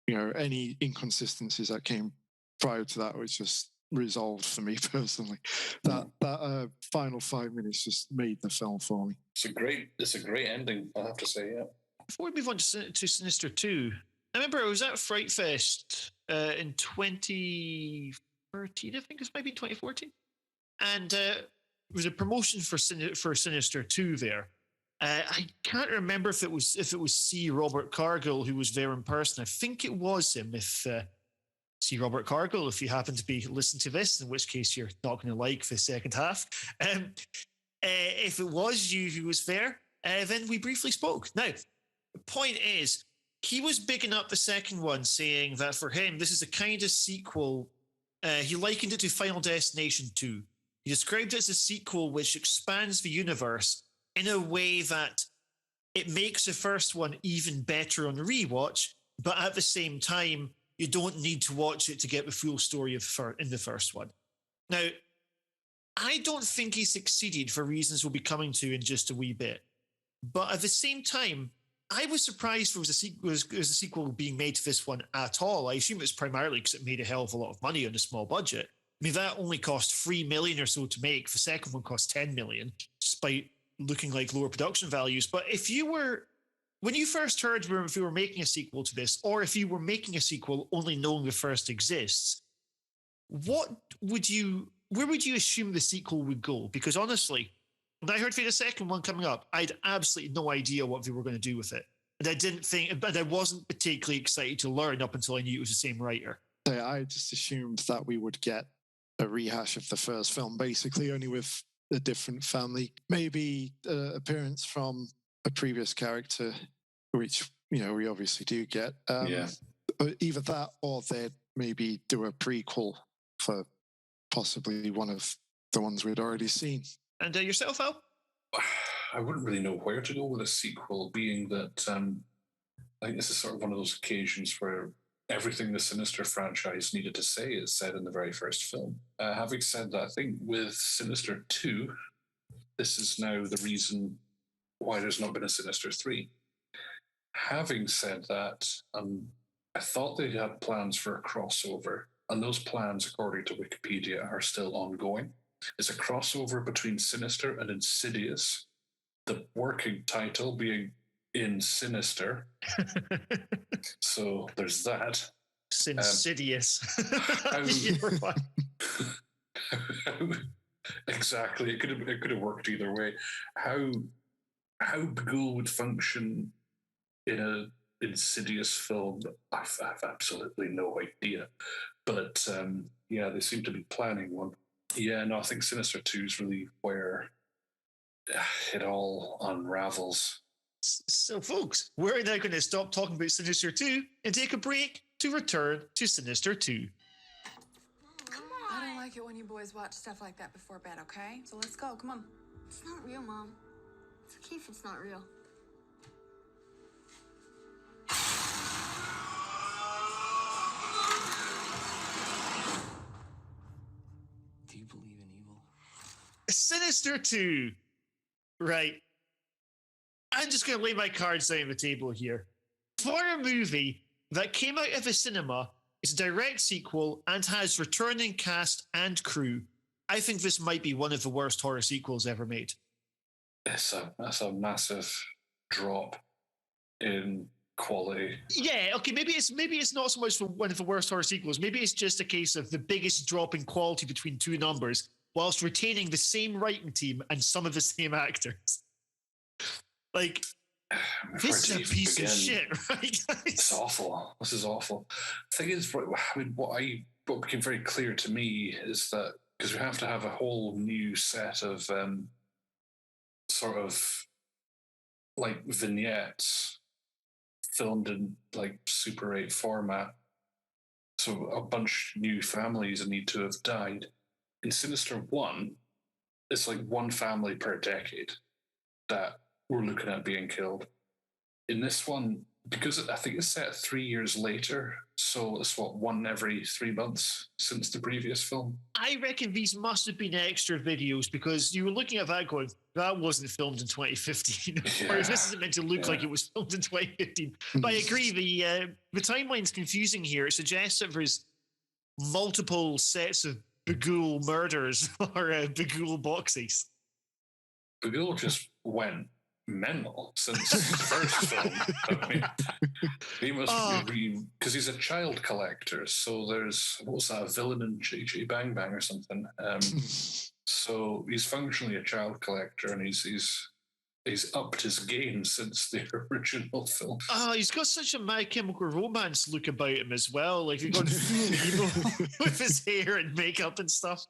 any inconsistencies that came prior to that was just resolved for me personally. That final 5 minutes just made the film for me.
It's a great ending, I have to say, yeah.
Before we move on to Sinister 2, I remember I was at Fright Fest in 2013, I think it might be 2014. And it was a promotion for Sinister 2 there. I can't remember if it was C. Robert Cargill who was there in person. I think it was him. If C. Robert Cargill, if you happen to be listening to this, in which case you're not going to like the second half. If it was you who was there, then we briefly spoke. Now, the point is, he was bigging up the second one, saying that for him, this is a kind of sequel. He likened it to Final Destination 2. He described it as a sequel which expands the universe in a way that it makes the first one even better on rewatch, but at the same time, you don't need to watch it to get the full story in the first one. Now, I don't think he succeeded for reasons we'll be coming to in just a wee bit. But at the same time, I was surprised there was a sequel being made to this one at all. I assume it's primarily because it made a hell of a lot of money on a small budget. I mean, that only cost $3 million or so to make. The second one cost $10 million, despite looking like lower production values. But when you first heard if you were making a sequel to this, or if you were making a sequel only knowing the first exists, where would you assume the sequel would go? Because honestly, when I heard for the second one coming up, I had absolutely no idea what they were going to do with it. And I wasn't particularly excited to learn up until I knew it was the same writer.
I just assumed that we would get a rehash of the first film, basically, only with a different family. Maybe appearance from a previous character, which, we obviously do get. Either that or they'd maybe do a prequel for possibly one of the ones we'd already seen.
And yourself, Al?
I wouldn't really know where to go with a sequel, being that I think this is sort of one of those occasions where everything the Sinister franchise needed to say is said in the very first film. Having said that, I think with Sinister 2, this is now the reason why there's not been a Sinister 3. Having said that, I thought they had plans for a crossover, and those plans, according to Wikipedia, are still ongoing. It's a crossover between Sinister and Insidious, the working title being In Sinister. So there's that.
Insidious.
Exactly. It could have worked either way. How Bughuul would function in an Insidious film, I've absolutely no idea. But they seem to be planning one. Yeah, no, I think Sinister 2 is really where it all unravels.
So, folks, we're now going to stop talking about Sinister 2 and take a break to return to Sinister 2.
Come on.
I don't like it when you boys watch stuff like that before bed, okay? So let's go, come on.
It's not real, Mom. It's okay if it's not real.
Do you believe in evil?
Sinister 2. Right. I'm just going to lay my cards down on the table here. For a movie that came out of a cinema, it's a direct sequel, and has returning cast and crew, I think this might be one of the worst horror sequels ever made.
That's a massive drop in quality.
Yeah, okay, maybe it's not so much for one of the worst horror sequels. Maybe it's just a case of the biggest drop in quality between two numbers. whilst retaining the same writing team and some of the same actors. Like, this is a piece of shit, right, guys?
It's awful. This is awful. The thing is, what became very clear to me is that because we have to have a whole new set of sort of like vignettes filmed in like Super 8 format. So a bunch of new families need to have died. In Sinister 1, it's like one family per decade that we're looking at being killed. In this one, because I think it's set 3 years later, so it's one every 3 months since the previous film.
I reckon these must have been extra videos because you were looking at that going, that wasn't filmed in 2015. Or if this isn't meant to look like it was filmed in 2015. But I agree, the timeline's confusing here. It suggests that there's multiple sets of Bughuul murders or Bughuul boxes.
Bughuul just went mental since the first film. I mean, he must be, because he's a child collector. So there's, what was that, a villain in Chi Bang Bang or something? So he's functionally a child collector, and he's upped his game since the original film.
He's got such a My Chemical Romance look about him as well. Like, he's got full with his hair and makeup and stuff.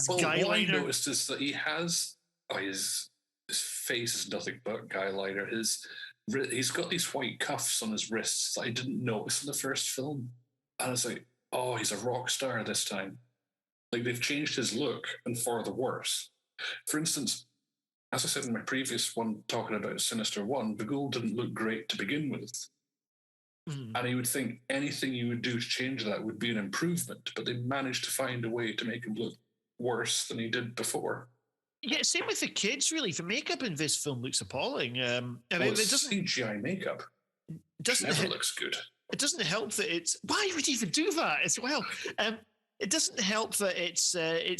Well, what I noticed is that he has his face is nothing but guy liner. He's got these white cuffs on his wrists that I didn't notice in the first film. And I was like, oh, he's a rock star this time. Like, they've changed his look, and for the worse. For instance, as I said in my previous one talking about Sinister 1, Bughuul didn't look great to begin with. And you would think anything you would do to change that would be an improvement, but they managed to find a way to make him look worse than he did before.
Yeah, same with the kids, really. The makeup in this film looks appalling. I mean,
it doesn't CGI makeup. It never looks good.
It doesn't help that it's... Why would you even do that as well? It doesn't help that it's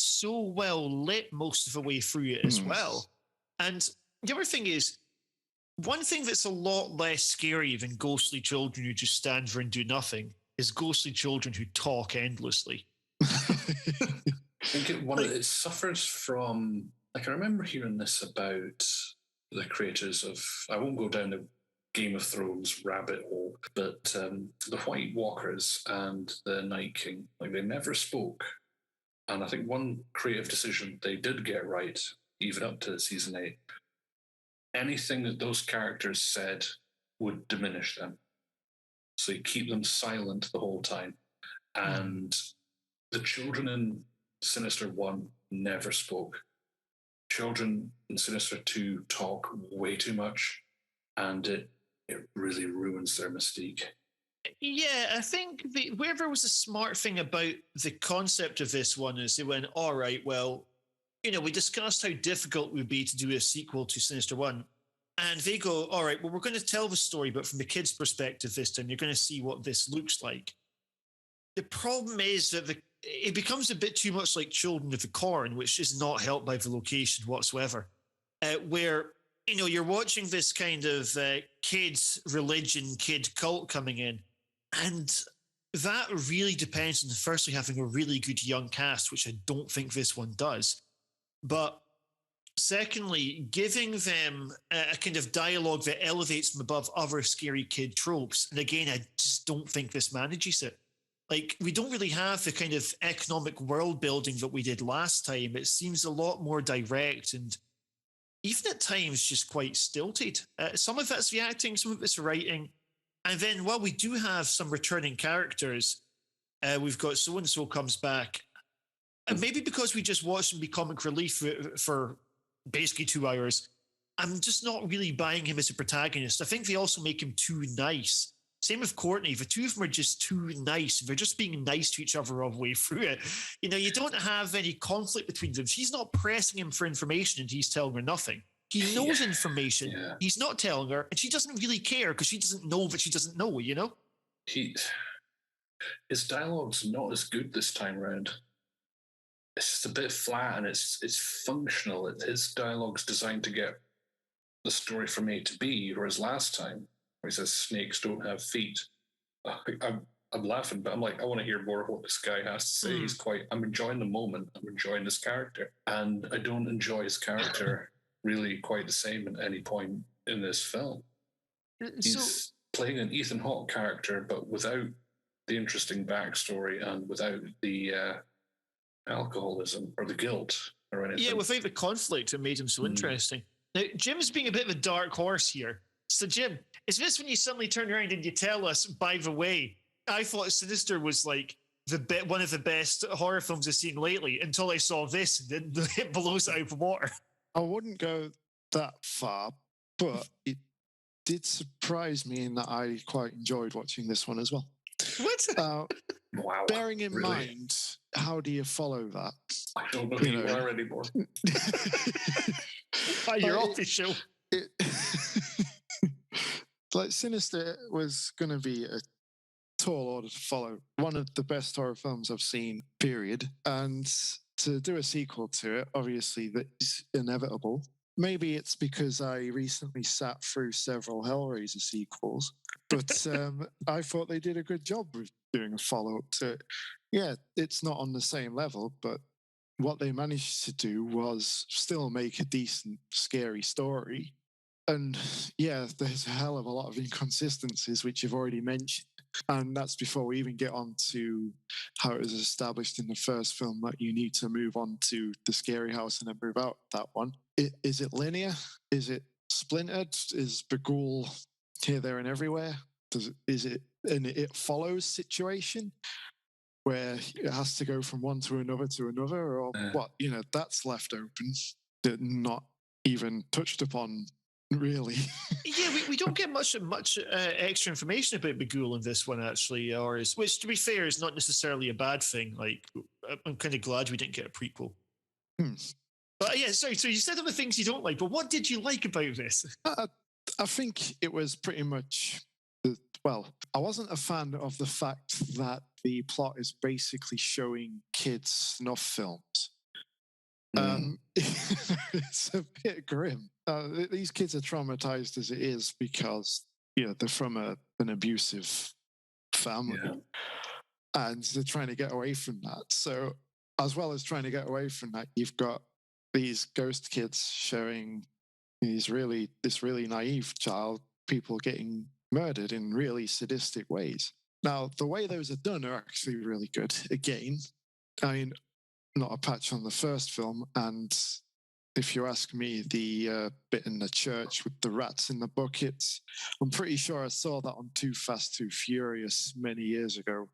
so well lit most of the way through it as well. And the other thing is, one thing that's a lot less scary than ghostly children who just stand there and do nothing is ghostly children who talk endlessly.
I think it suffers from... Like, I remember hearing this about the creators of... I won't go down the Game of Thrones rabbit hole, but the White Walkers and the Night King, like, they never spoke. And I think one creative decision they did get right, even up to season 8, anything that those characters said would diminish them. So you keep them silent the whole time. And the children in Sinister 1 never spoke. Children in Sinister 2 talk way too much, and it really ruins their mystique.
Yeah, I think where there was a smart thing about the concept of this one is they went, all right, well, we discussed how difficult it would be to do a sequel to Sinister 1. And they go, all right, well, we're going to tell the story, but from the kids' perspective this time, you're going to see what this looks like. The problem is that it becomes a bit too much like Children of the Corn, which is not helped by the location whatsoever, where, you're watching this kind of kids' religion, kid cult coming in, and that really depends on firstly having a really good young cast, which I don't think this one does. But secondly, giving them a kind of dialogue that elevates them above other scary kid tropes. And again, I just don't think this manages it. Like, we don't really have the kind of economic world building that we did last time. It seems a lot more direct and even at times just quite stilted. Some of it's the acting, some of it's the writing. And then while we do have some returning characters, we've got so-and-so comes back. And maybe because we just watched him be comic relief for basically 2 hours, I'm just not really buying him as a protagonist. I think they also make him too nice. Same with Courtney. The two of them are just too nice. They're just being nice to each other all the way through it. You don't have any conflict between them. She's not pressing him for information and he's telling her nothing. He knows information. Yeah. He's not telling her, and she doesn't really care because she doesn't know that she doesn't know,
His dialogue's not as good this time around. It's just a bit flat and it's functional. His dialogue's designed to get the story from A to B, whereas last time, where he says snakes don't have feet. I'm laughing, but I'm like, I want to hear more of what this guy has to say. I'm enjoying the moment. I'm enjoying this character. And I don't enjoy his character really quite the same at any point in this film. He's playing an Ethan Hawke character, but without the interesting backstory and without the alcoholism or the guilt or anything.
Yeah, without the conflict that made him so interesting. Now, Jim's being a bit of a dark horse here. So, Jim, is this when you suddenly turn around and you tell us, by the way, I thought Sinister was like one of the best horror films I've seen lately until I saw this, then it blows it out of the water.
I wouldn't go that far, but it did surprise me in that I quite enjoyed watching this one as well.
What?
Wow.
Bearing in mind, how do you follow that?
I don't know who you are anymore.
You're off the show.
Like, Sinister was going to be a tall order to follow. One of the best horror films I've seen, period. And to do a sequel to it, obviously, that's inevitable. Maybe it's because I recently sat through several Hellraiser sequels, but I thought they did a good job with doing a follow-up to it. Yeah, it's not on the same level, but what they managed to do was still make a decent, scary story. And yeah, there's a hell of a lot of inconsistencies, which you've already mentioned. And that's before we even get on to how it was established in the first film that you need to move on to the scary house and then move out that one. Is it linear? Is it splintered? Is Bughuul here, there, and everywhere? Is it an it follows situation where it has to go from one to another, or what? That's left open, not even touched upon. Really?
Yeah, we don't get much extra information about Bughuul in this one, actually, which, to be fair, is not necessarily a bad thing. Like, I'm kind of glad we didn't get a prequel. But yeah, sorry. So you said other things you don't like, but what did you like about this?
I think it was pretty much. Well, I wasn't a fan of the fact that the plot is basically showing kids snuff films. It's a bit grim. These kids are traumatized as it is because they're from an abusive family, and they're trying to get away from that. So, as well as trying to get away from that, you've got these ghost kids showing this really naive child people getting murdered in really sadistic ways. Now, the way those are done are actually really good. Again, I mean, not a patch on the first film, and if you ask me, the bit in the church with the rats in the buckets, I'm pretty sure I saw that on Too Fast, Too Furious many years ago.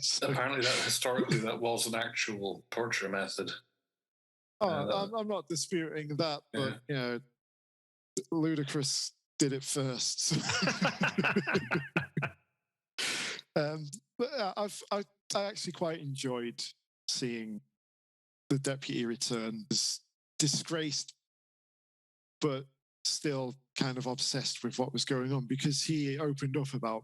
So, apparently, historically, that was an actual torture method.
I'm not disputing that, but Ludacris did it first. But I actually quite enjoyed seeing the deputy return as disgraced, but still kind of obsessed with what was going on, because he opened up about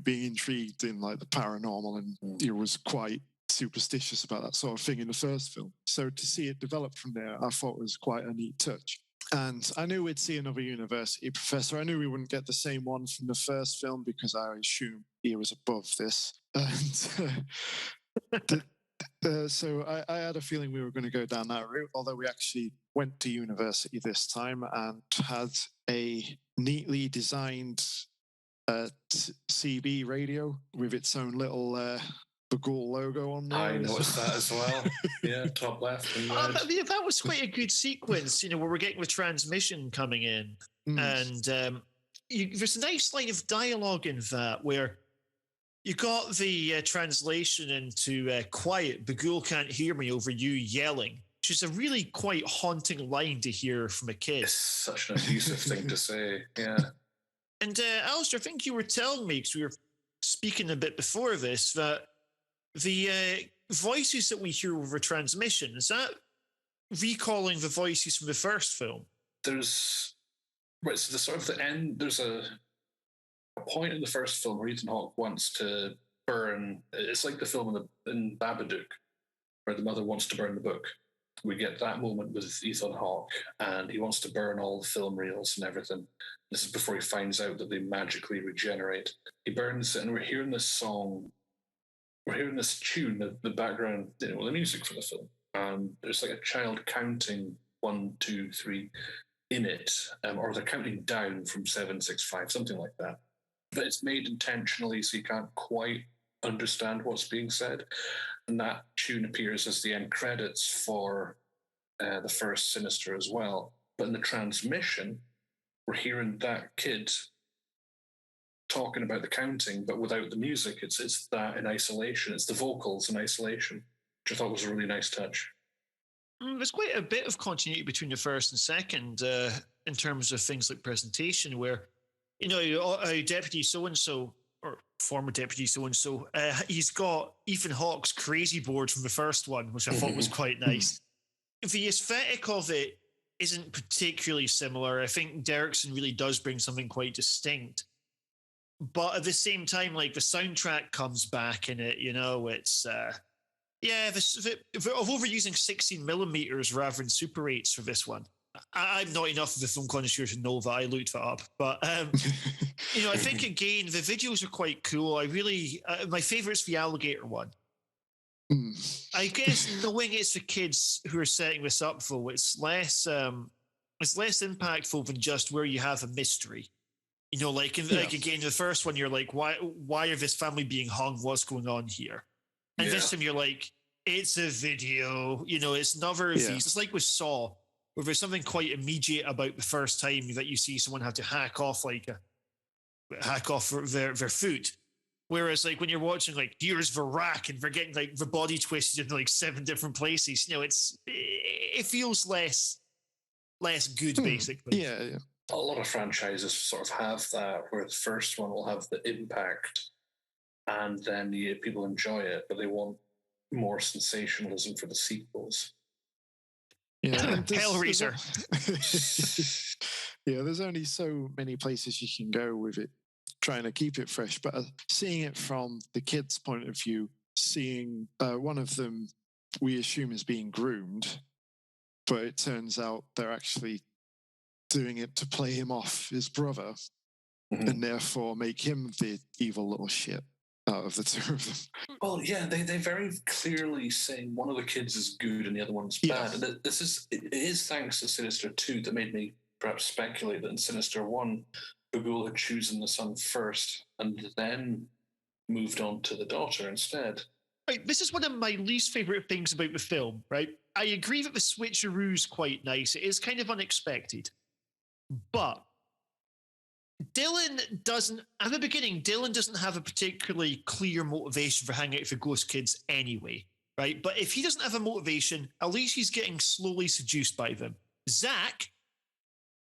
being intrigued in like the paranormal, and he was quite superstitious about that sort of thing in the first film. So to see it develop from there, I thought was quite a neat touch. And I knew we'd see another university professor. I knew we wouldn't get the same one from the first film because I assumed he was above this. And so I had a feeling we were going to go down that route, although we actually went to university this time and had a neatly designed CB radio with its own little Bughuul logo on there.
I noticed that as well. Yeah, top left. And
that was quite a good sequence, where we're getting the transmission coming in. And there's a nice line of dialogue in that where you got the translation into quiet. Bughuul can't hear me over you yelling, which is a really quite haunting line to hear from a kid.
It's such an abusive thing to say, yeah.
And Alasdair, I think you were telling me, because we were speaking a bit before this, that the voices that we hear over transmission, is that recalling the voices from the first film?
So the sort of the end, there's a point in the first film where Ethan Hawke wants to burn, it's like the film in Babadook, where the mother wants to burn the book. we get that moment with Ethan Hawke, and he wants to burn all the film reels and everything. This is before he finds out that they magically regenerate. He burns it, and we're hearing this song. We're hearing this tune, the background, the music for the film. There's like a child counting 1, 2, 3 in it, or they're counting down from 7, 6, 5, something like that. But it's made intentionally so you can't quite understand what's being said. And that tune appears as the end credits for the first Sinister as well. But in the transmission, we're hearing that kid talking about the counting, but without the music. It's that in isolation. It's the vocals in isolation, which I thought was a really nice touch.
There's quite a bit of continuity between the first and second in terms of things like presentation, where, Deputy so-and-so, or former Deputy so-and-so, he's got Ethan Hawke's crazy board from the first one, which I thought was quite nice. The aesthetic of it isn't particularly similar. I think Derrickson really does bring something quite distinct. But at the same time, like, the soundtrack comes back in it, it's... of overusing 16 millimeters rather than Super 8s for this one. I'm not enough of a film connoisseur to know that. I looked that up. But, I think, again, the videos are quite cool. I really... my favourite's the alligator one. I guess knowing it's the kids who are setting this up, though, it's less impactful than just where you have a mystery. Like again, the first one, you're like, why are this family being hung? What's going on here? And this time you're like, it's a video. It's another of these. It's like with Saw, where there's something quite immediate about the first time that you see someone have to hack off their foot. Whereas, like, when you're watching, like, here's the rack, and they're getting, like, the body twisted in, like, 7 different places, it feels less good, basically.
Yeah.
A lot of franchises sort of have that, where the first one will have the impact, and then people enjoy it, but they want more sensationalism for the sequels.
Yeah,
Hellraiser.
There's only so many places you can go with it, trying to keep it fresh. But seeing it from the kids' point of view, seeing one of them we assume is being groomed, but it turns out they're actually doing it to play him off his brother, and therefore make him the evil little shit out of the two of them.
Well, yeah, they very clearly say one of the kids is good and the other one's bad. And it is thanks to Sinister 2 that made me perhaps speculate that in Sinister 1, Bughuul had chosen the son first and then moved on to the daughter instead.
Right, this is one of my least favourite things about the film, right? I agree that the switcheroo's quite nice. It is kind of unexpected. But Dylan doesn't have a particularly clear motivation for hanging out with the ghost kids anyway, right? But if he doesn't have a motivation, at least he's getting slowly seduced by them. Zach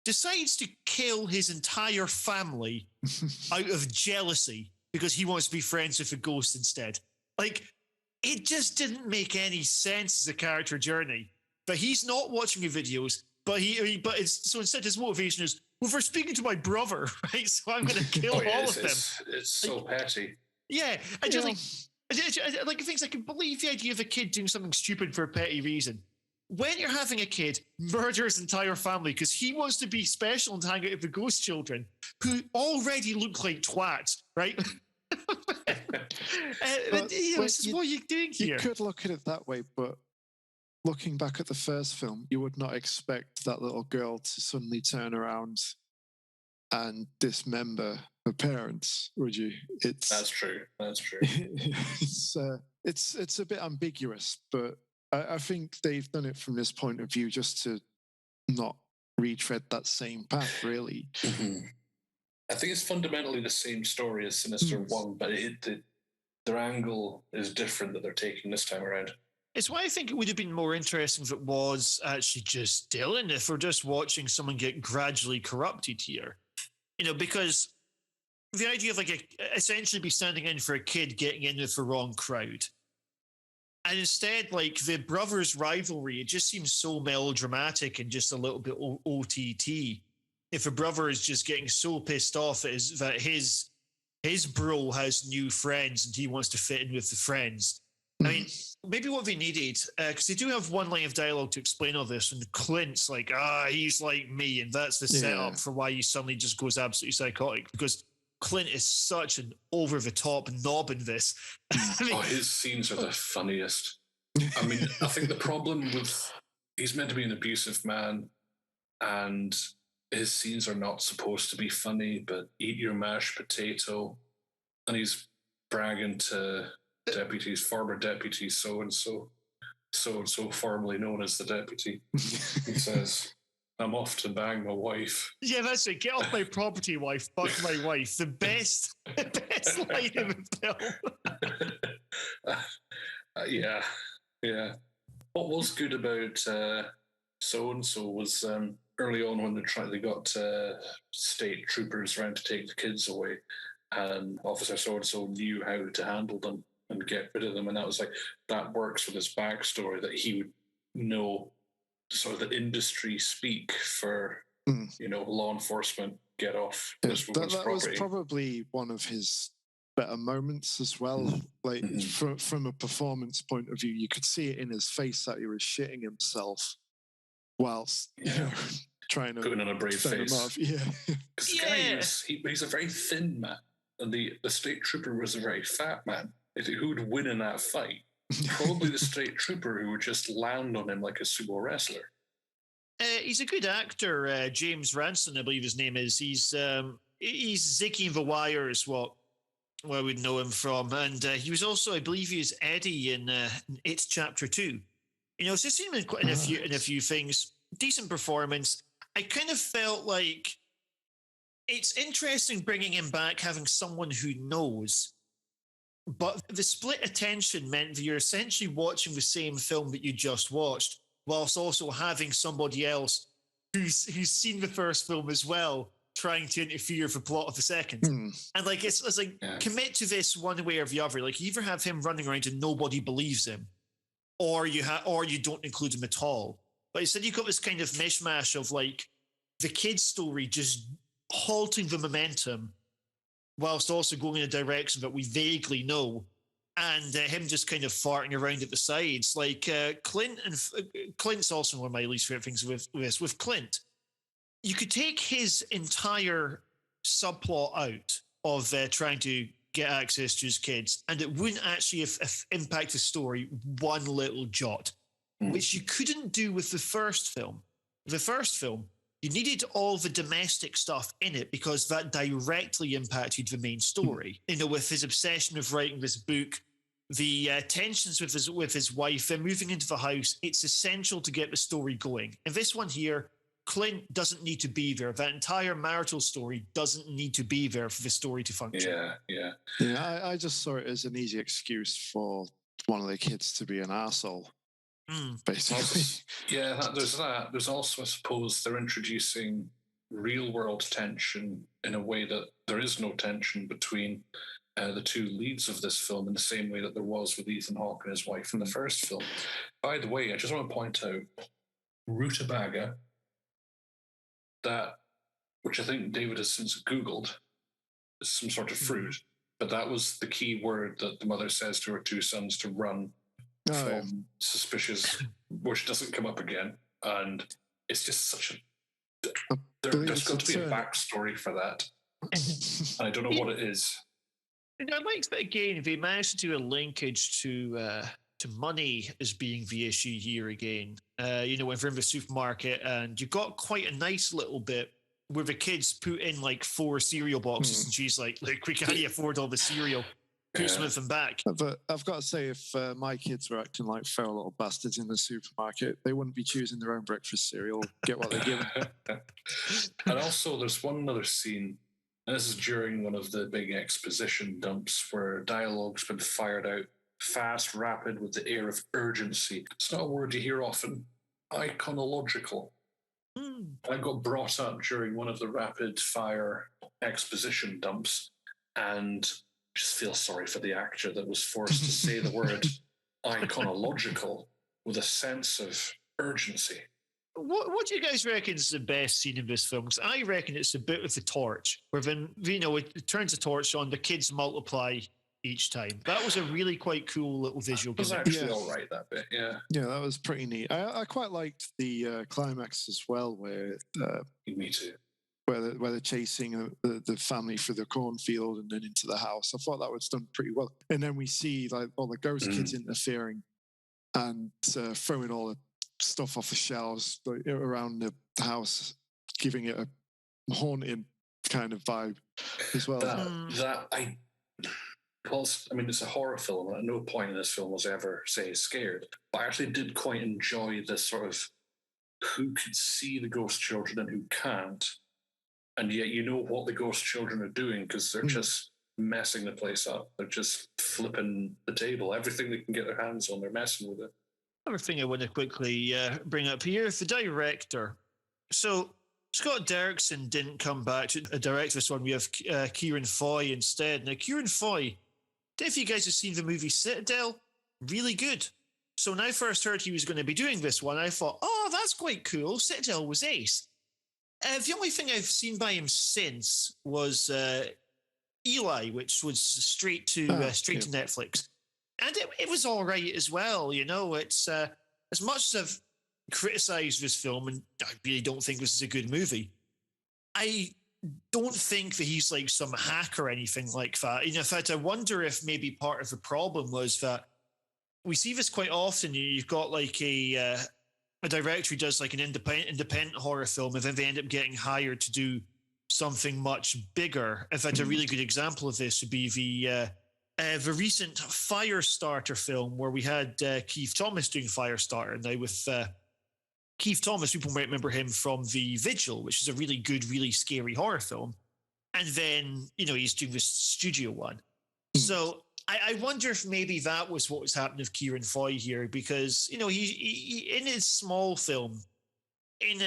decides to kill his entire family out of jealousy because he wants to be friends with a ghost instead. Like, it just didn't make any sense as a character journey. But he's not watching the videos, so instead his motivation is, well, for speaking to my brother, right? So I'm going to kill all of them.
It's so petty.
Yeah, I just like things. I can believe the idea of a kid doing something stupid for a petty reason. When you're having a kid murder his entire family because he wants to be special and hang out with the ghost children who already look like twats, right? What are you doing here?
You could look at it that way, but looking back at the first film, you would not expect that little girl to suddenly turn around and dismember her parents, would you?
That's true.
It's a bit ambiguous, but I think they've done it from this point of view just to not retread that same path, really.
I think it's fundamentally the same story as Sinister 1, but their angle is different that they're taking this time around.
It's why I think it would have been more interesting if it was actually just Dylan, if we're just watching someone get gradually corrupted here. Because the idea of essentially be standing in for a kid getting in with the wrong crowd. And instead, like, the brothers' rivalry, it just seems so melodramatic and just a little bit OTT. If a brother is just getting so pissed off that his bro has new friends and he wants to fit in with the friends, I mean, maybe what they needed, because they do have one line of dialogue to explain all this, and Clint's like, he's like me, and that's the setup for why he suddenly just goes absolutely psychotic, because Clint is such an over-the-top knob in this. I mean,
his scenes are the funniest. I mean, I think the problem with... He's meant to be an abusive man, and his scenes are not supposed to be funny, but eat your mashed potato, and he's bragging to deputies, former deputy so-and-so, formerly known as the deputy. He says, I'm off to bang my wife.
Yeah, that's it. Get off my property, wife. Fuck my wife. The best line in the film.
Yeah. What was good about so-and-so was early on when they got state troopers around to take the kids away, and Officer so-and-so knew how to handle them and get rid of them, and that was like, that works with his backstory, that he would know sort of the industry speak for, law enforcement, get off this woman's property.
That was probably one of his better moments as well. Like from a performance point of view, you could see it in his face that he was shitting himself whilst trying to
putting on a brave face.
Yeah,
because the guy he's a very thin man, and the state trooper was a very fat man. Who would win in that fight? Probably the state trooper, who would just land on him like a sumo wrestler.
He's a good actor, James Ranson, I believe his name is. He's Ziggy and the Wire is what I would know him from, and he was also, I believe, he was Eddie in It's Chapter 2. So I've seen him in a few things. Decent performance. I kind of felt like it's interesting bringing him back, having someone who knows. But the split attention meant that you're essentially watching the same film that you just watched, whilst also having somebody else who's seen the first film as well, trying to interfere with the plot of the second. And like it's like, commit to this one way or the other. Like, you either have him running around and nobody believes him, or you don't include him at all. But instead you've got this kind of mishmash of like the kid's story just halting the momentum, whilst also going in a direction that we vaguely know, and him just kind of farting around at the sides. Like Clint's also one of my least favorite things with Clint. You could take his entire subplot out of trying to get access to his kids, and it wouldn't actually impact the story one little jot, which you couldn't do with the first film. The first film, you needed all the domestic stuff in it because that directly impacted the main story. With his obsession of writing this book, the tensions with his wife, and moving into the house, it's essential to get the story going. And this one here, Clint doesn't need to be there. That entire marital story doesn't need to be there for the story to function.
Yeah. I just saw it as an easy excuse for one of the kids to be an arsehole. Basically.
There's that. There's also, I suppose, they're introducing real-world tension in a way that there is no tension between the two leads of this film, in the same way that there was with Ethan Hawke and his wife in the first film. By the way, I just want to point out rutabaga, which I think David has since Googled, is some sort of fruit, but that was the key word that the mother says to her two sons to run from suspicious, which doesn't come up again. And it's just such there's got to be a backstory for that. And I don't know what it is.
And I like that, again, they managed to do a linkage to money as being the issue here again. When they're in the supermarket, and you got quite a nice little bit where the kids put in like 4 cereal boxes, and she's like, look, we can't afford all the cereal. Put some of them back.
But I've got to say, if my kids were acting like feral little bastards in the supermarket, they wouldn't be choosing their own breakfast cereal. Get what they're given.
And also, there's one other scene, and this is during one of the big exposition dumps, where dialogue's been fired out fast, rapid, with the air of urgency. It's not a word you hear often. Iconological. I got brought up during one of the rapid fire exposition dumps, and just feel sorry for the actor that was forced to say the word iconological with a sense of urgency.
What do you guys reckon is the best scene in this film? Because I reckon it's the bit with the torch, where then, it turns the torch on, the kids multiply, each time. That was a really quite cool little visual
It was
gimmick.
actually all right, that bit, yeah.
Yeah, that was pretty neat. I quite liked the climax as well, where
Me too.
where they're chasing the family through the cornfield and then into the house. I thought that was done pretty well. And then we see like all the ghost kids interfering and throwing all the stuff off the shelves around the house, giving it a haunted kind of vibe as well.
It's a horror film, and at no point in this film was I ever, say, scared. But I actually did quite enjoy this sort of who could see the ghost children and who can't. And yet you know what the ghost children are doing because they're just messing the place up. They're just flipping the table. Everything they can get their hands on, they're messing with it.
Another thing I want to quickly bring up here is the director. So Scott Derrickson didn't come back to direct this one. We have Kieran Foy instead. Now, Kieran Foy, I don't know if you guys have seen the movie Citadel. Really good. So when I first heard he was going to be doing this one, I thought, oh, that's quite cool. Citadel was ace. The only thing I've seen by him since was Eli, which was straight to Netflix. And it was all right as well. You know, it's as much as I've criticized this film, and I really don't think this is a good movie, I don't think that he's like some hack or anything like that. You know, in fact, I wonder if maybe part of the problem was that we see this quite often. You've got like a director who does like an independent horror film, and then they end up getting hired to do something much bigger. In fact, a really good example of this would be the recent Firestarter film where we had Keith Thomas doing Firestarter. Now with Keith Thomas, people might remember him from The Vigil, which is a really good, really scary horror film. And then, you know, he's doing this studio one. So I wonder if maybe that was what was happening with Kieran Foy here, because, you know, he in his small film, in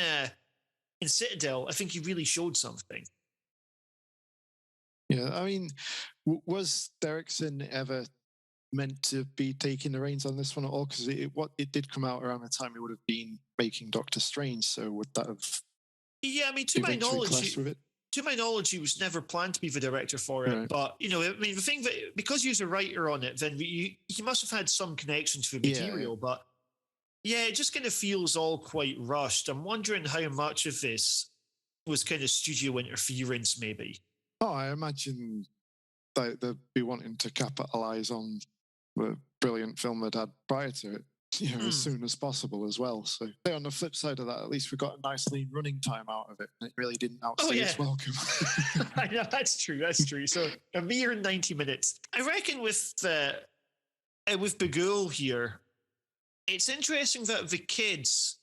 Citadel, I think he really showed something.
Yeah, I mean, was Derrickson ever meant to be taking the reins on this one at all? Because it did come out around the time he would have been making Doctor Strange. So would that have? Yeah, I mean, to my knowledge, he was never planned to be the director for it. Right. But you know, I mean, the thing that because he was a writer on it, then he must have had some connection to the material. Yeah. But yeah, it just kind of feels all quite rushed. I'm wondering how much of this was kind of studio interference, maybe. Oh, I imagine they'd be wanting to capitalize on the brilliant film they'd had prior to it, you know, as soon as possible as well. So on the flip side of that, at least we got a nice lean running time out of it, and it really didn't outstay its welcome.
I know, that's true. So a mere 90 minutes. I reckon with Bughuul here, it's interesting that the kids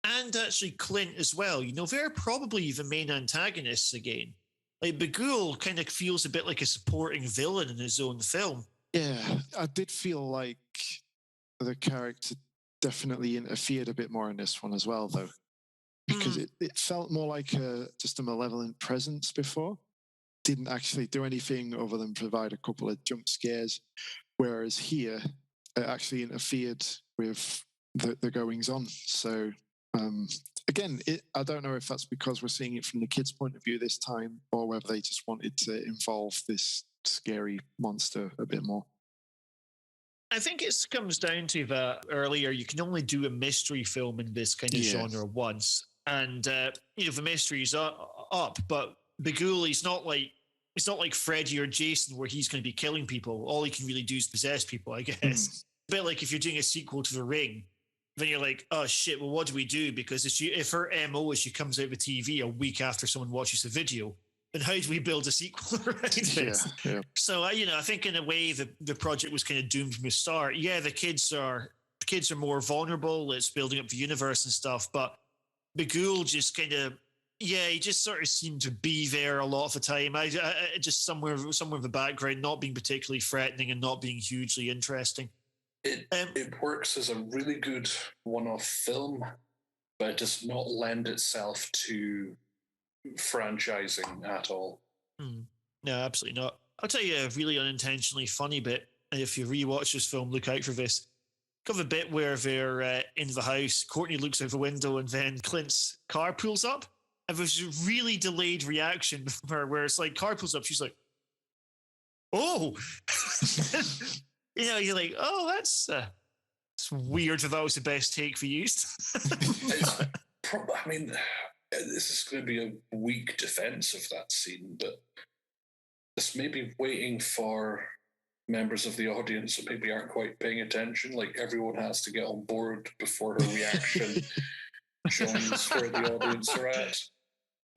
and actually Clint as well, you know, they're probably the main antagonists again. Like Bughuul kind of feels a bit like a supporting villain in his own film. Yeah, I did feel like the character definitely interfered a bit more in this one as well, though, because it felt more like just a malevolent presence before. Didn't actually do anything other than provide a couple of jump scares, whereas here it actually interfered with the goings on. So again, I don't know if that's because we're seeing it from the kids' point of view this time, or whether they just wanted to involve this scary monster a bit more. I think it comes down to that earlier, you can only do a mystery film in this kind of genre once. And, you know, the mystery's up, but Bughuul, he's not like Freddy or Jason where he's going to be killing people. All he can really do is possess people, I guess. A bit like if you're doing a sequel to The Ring, then you're like, oh shit, well, what do we do? Because if her MO is she comes out with TV a week after someone watches the video, then how do we build a sequel around this? Yeah. So, you know, I think in a way the project was kind of doomed from the start. Yeah, the kids are more vulnerable. It's building up the universe and stuff. But Bughuul just kind of, he just sort of seemed to be there a lot of the time. I just somewhere in the background, not being particularly threatening and not being hugely interesting.
It works as a really good one-off film, but it does not lend itself to franchising at all.
No, absolutely not. I'll tell you a really unintentionally funny bit. And if you rewatch this film, look out for this. Got a bit where they're in the house, Courtney looks out the window, and then Clint's car pulls up. And there's a really delayed reaction where it's like, car pulls up, she's like, oh, you're like, oh, that's it's weird if that was the best take we used.
I mean, this is going to be a weak defense of that scene, but it's maybe waiting for members of the audience that maybe aren't quite paying attention. Like, everyone has to get on board before her reaction joins where the audience are at.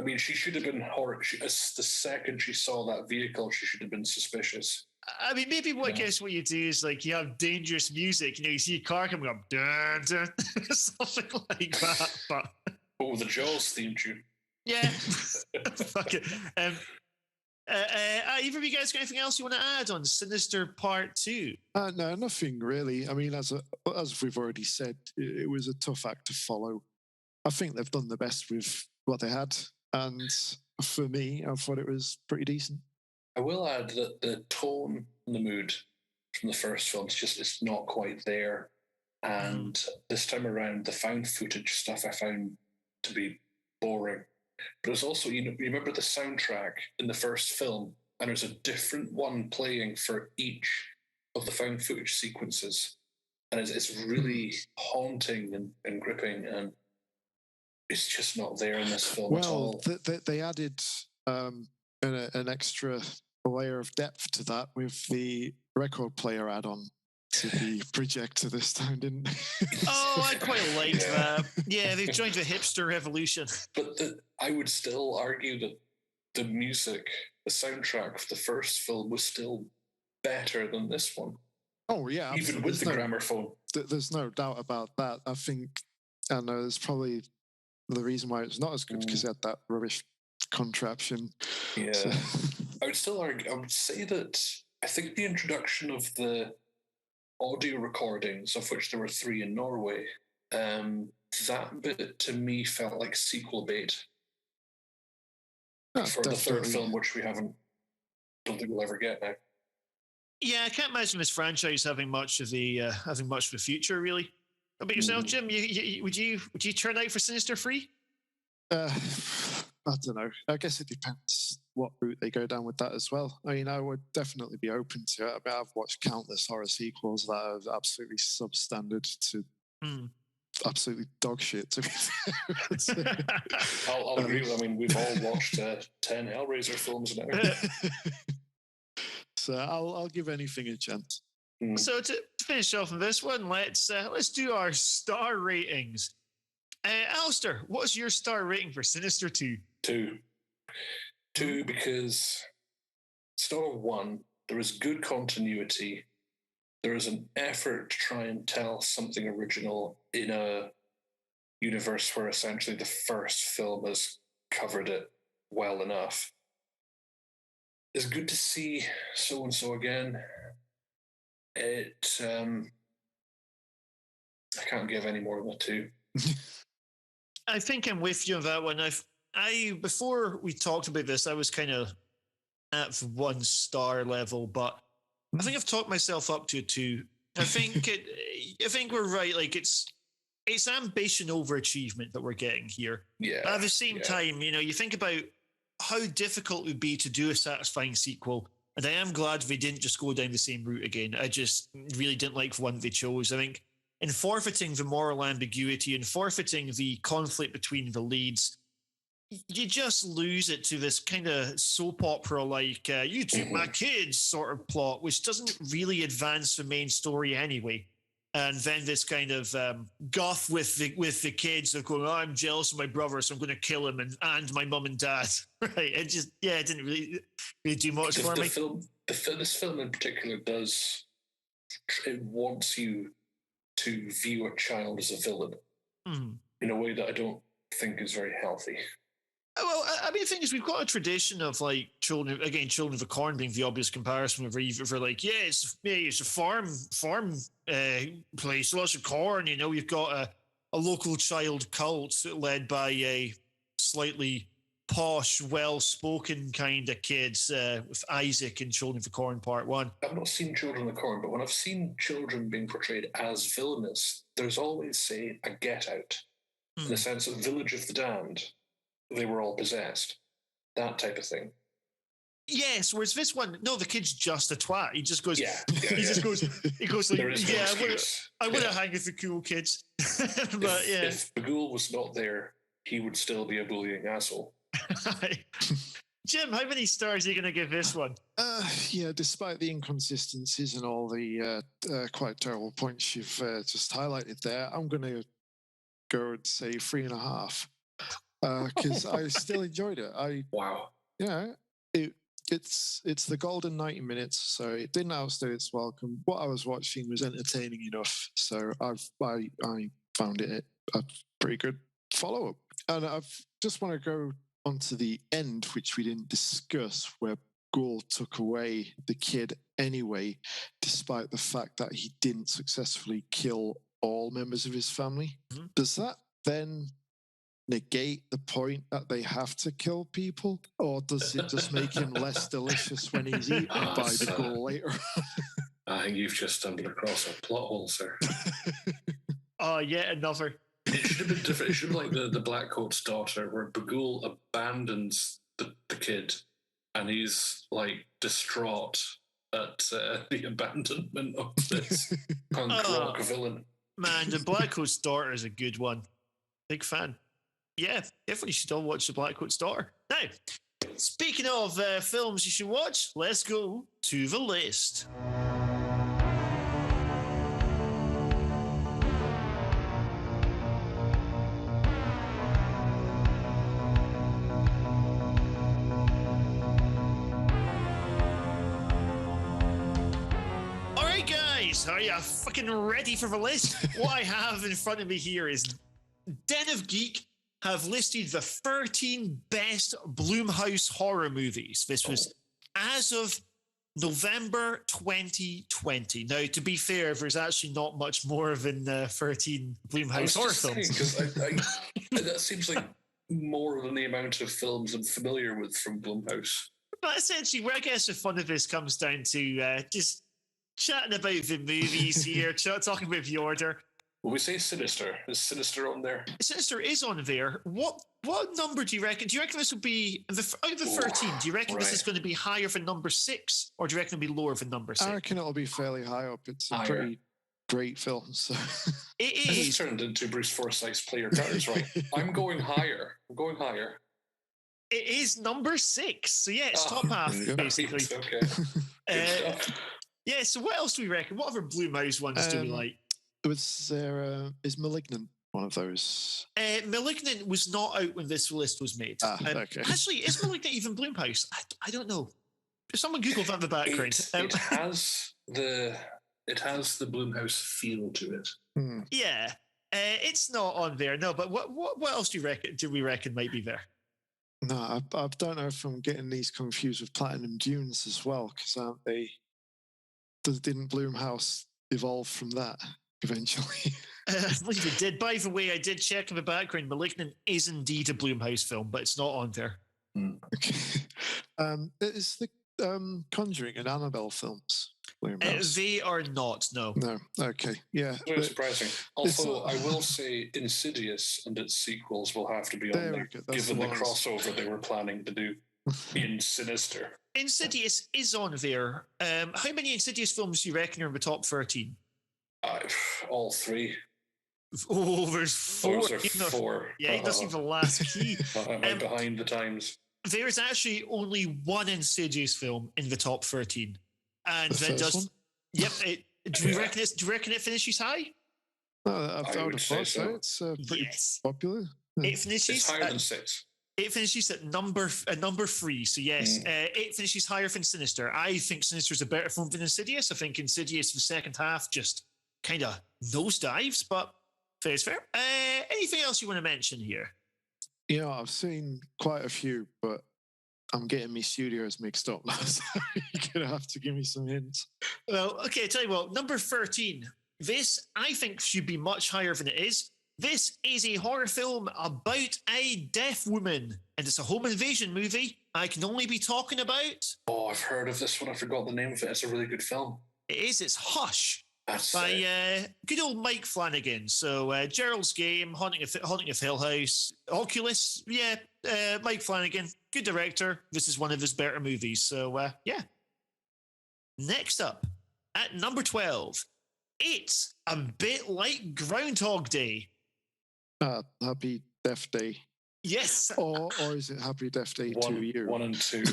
I mean, she should have been horrified. The second she saw that vehicle, she should have been suspicious.
I mean, maybe I guess what you do is like you have dangerous music. You see a car coming up, dun, dun, something like that. But
the Jaws theme tune.
Yeah, fuck it. Either of you guys got anything else you want to add on Sinister Part 2?
No, nothing really. I mean, as we've already said, it was a tough act to follow. I think they've done the best with what they had, and for me, I thought it was pretty decent.
I will add that the tone and the mood from the first film it's not quite there, and this time around, the found footage stuff I found to be boring. But it's also, you remember the soundtrack in the first film, and there's a different one playing for each of the found footage sequences, and it's really haunting and gripping, and it's just not there in this film at all.
They added an extra layer of depth to that with the record player add-on to the projector this time, didn't they?
Oh, I quite liked that. Yeah, they've joined the hipster revolution.
But I would still argue that the music, the soundtrack for the first film was still better than this one.
Oh, yeah.
Even with the gramophone.
There's no doubt about that. I think, I know there's probably the reason why it's not as good because it had that rubbish contraption.
Yeah. So. I would say that I think the introduction of the audio recordings, of which there were 3 in Norway, that bit to me felt like sequel bait for the third film, which we don't think we'll ever get now.
Yeah, I can't imagine this franchise having much of the future, really. How about yourself, Jim? Would you turn out for Sinister 3?
I don't know. I guess it depends what route they go down with that as well. I mean, I would definitely be open to it. I mean, I've watched countless horror sequels that are absolutely substandard to absolutely dog shit, to be fair.
I'll agree with. I mean, we've all watched 10 Hellraiser films now.
So I'll give anything a chance.
So to finish off on this one, let's do our star ratings. Alasdair, what's your star rating for Sinister 2?
2, because star 1, there is good continuity. There is an effort to try and tell something original in a universe where essentially the first film has covered it well enough. It's good to see so-and-so again. I can't give any more than a 2.
I think I'm with you on that one. Before we talked about this, I was kind of at 1 star level, but I think I've talked myself up to a 2. I think we're right. Like it's ambition over achievement that we're getting here.
Yeah.
But at the same time, you think about how difficult it would be to do a satisfying sequel. And I am glad they didn't just go down the same route again. I just really didn't like the one they chose. I think in forfeiting the moral ambiguity and forfeiting the conflict between the leads, you just lose it to this kind of soap opera like you took my kids sort of plot, which doesn't really advance the main story anyway. And then this kind of guff with the kids of going, I'm jealous of my brother, so I'm going to kill him and my mum and dad. Right? It didn't really do much for me.
This film in particular it wants you to view a child as a villain in a way that I don't think is very healthy.
Well, I mean, the thing is, we've got a tradition of like Children of the Corn being the obvious comparison. Where like, it's a farm place, lots of corn. You've got a local child cult led by a slightly posh, well-spoken kind of kids with Isaac in Children of the Corn Part 1.
I've not seen Children of the Corn, but when I've seen children being portrayed as villainous, there's always, say, a Get Out, in the sense of Village of the Damned. They were all possessed, that type of thing.
Yes, whereas this one, no, the kid's just a twat. He just goes,
Yeah.
he goes like,
There is no
yeah,
excuse.
I want to hang with the cool kids. But
If Bughuul was not there, he would still be a bullying asshole.
Jim, how many stars are you going to give this one?
Despite the inconsistencies and all the quite terrible points you've just highlighted there, I'm going to go and say 3.5 because I still enjoyed it.
Wow.
It's the golden 90 minutes, so it didn't outstay its welcome. What I was watching was entertaining enough, so I found it a pretty good follow-up. And I just want to go onto the end, which we didn't discuss, where Bughuul took away the kid anyway, despite the fact that he didn't successfully kill all members of his family. Mm-hmm. Does that then negate the point that they have to kill people, or does it just make him less delicious when he's eaten by the Bughuul later?
I think you've just stumbled across a plot hole, sir.
Oh, yet another.
It should have been different. It should have been like the Black Coat's daughter, where Bughuul abandons the kid, and he's like distraught at the abandonment of this punk rock villain.
Man, the Black Coat's daughter is a good one. Big fan. Yeah, definitely should all watch the Black Coat's daughter. Now, speaking of films you should watch, let's go to the list. Are you fucking ready for the list? What I have in front of me here is Den of Geek have listed the 13 best Blumhouse horror movies. This was as of November 2020. Now, to be fair, there's actually not much more than 13 Blumhouse horror films.
Because that seems like more than the amount of films I'm familiar with from Blumhouse.
But essentially, I guess the fun of this comes down to just chatting about the movies here, talking about the order.
Will we say Sinister? Is Sinister on there?
Sinister is on there. What number do you reckon? Do you reckon this will be out of the 13? Do you reckon this is going to be higher than number 6, or do you reckon it'll be lower than number 6?
I reckon it'll be fairly high up. It's a pretty great film. So
it is.
This has turned into Bruce Forsyth's player cards, right? I'm going higher.
It is number 6. So yeah, it's top half basically.
Okay.
Yeah. So what else do we reckon? What other Blumhouse ones do we like?
Is Malignant one of those?
Malignant was not out when this list was made.
Okay.
Actually, is Malignant even Blumhouse? I don't know. If someone Google that in the background.
It has the Blumhouse feel to it.
Yeah. It's not on there. No, but what else do we reckon might be there?
No, I don't know if I'm getting these confused with Platinum Dunes as well, because aren't they? Didn't Blumhouse evolve from that eventually?
I believe it did. By the way, I did check in the background. Malignant is indeed a Blumhouse film, but it's not on there.
Okay. Is the Conjuring and Annabelle films Blumhouse?
They are not, no.
No, okay. Yeah.
Very surprising. Also, I will say Insidious and its sequels will have to be on there, given the crossover they were planning to do in Sinister.
Insidious is on there. How many Insidious films do you reckon are in the top 13?
All 3.
Oh, there's 4.
Those are 4.
Yeah, he doesn't even the last key.
I'm behind the times.
There is actually only one Insidious film in the top 13. And that does...
One?
Yep. Do you reckon it finishes high?
I would say so. It's pretty popular.
It finishes...
It's higher than 6.
It finishes at number 3. So yes, it finishes higher than Sinister. I think Sinister's a better film than Insidious. I think Insidious, the second half, just kind of nosedives, but fair is fair. Anything else you want to mention here?
Yeah, I've seen quite a few, but I'm getting my studios mixed up now, so you're going to have to give me some hints.
Well, okay, tell you what, number 13. This, I think, should be much higher than it is. This is a horror film about a deaf woman, and it's a home invasion movie. I can only be talking about...
Oh, I've heard of this one. I forgot the name of it. It's a really good film.
It is. It's Hush.
That's
by good old Mike Flanagan. So Gerald's Game, Haunting of Hill House, Oculus. Yeah, Mike Flanagan, good director. This is one of his better movies. So, yeah. Next up, at number 12, it's a bit like Groundhog Day.
Happy Death Day.
Yes.
Or is it Happy Death Day to you?
1 and 2.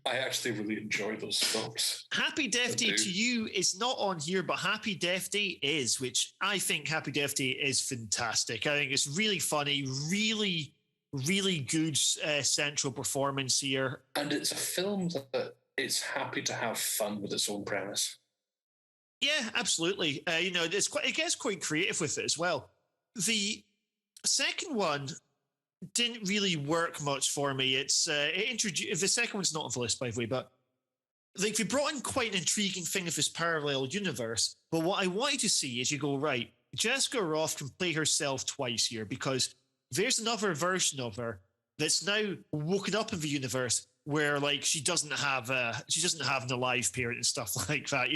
I actually really enjoy those films.
Happy Death Day to You is not on here, but Happy Death Day is, which I think Happy Death Day is fantastic. I think it's really funny, really, really good central performance here.
And it's a film that it's happy to have fun with its own premise.
Yeah, absolutely. It gets quite creative with it as well. The second one didn't really work much for me. The second one's not on the list, by the way, but like they brought in quite an intriguing thing of this parallel universe. But what I wanted to see is you go, right, Jessica Roth can play herself twice here because there's another version of her that's now woken up in the universe where like she doesn't have an alive parent and stuff like that,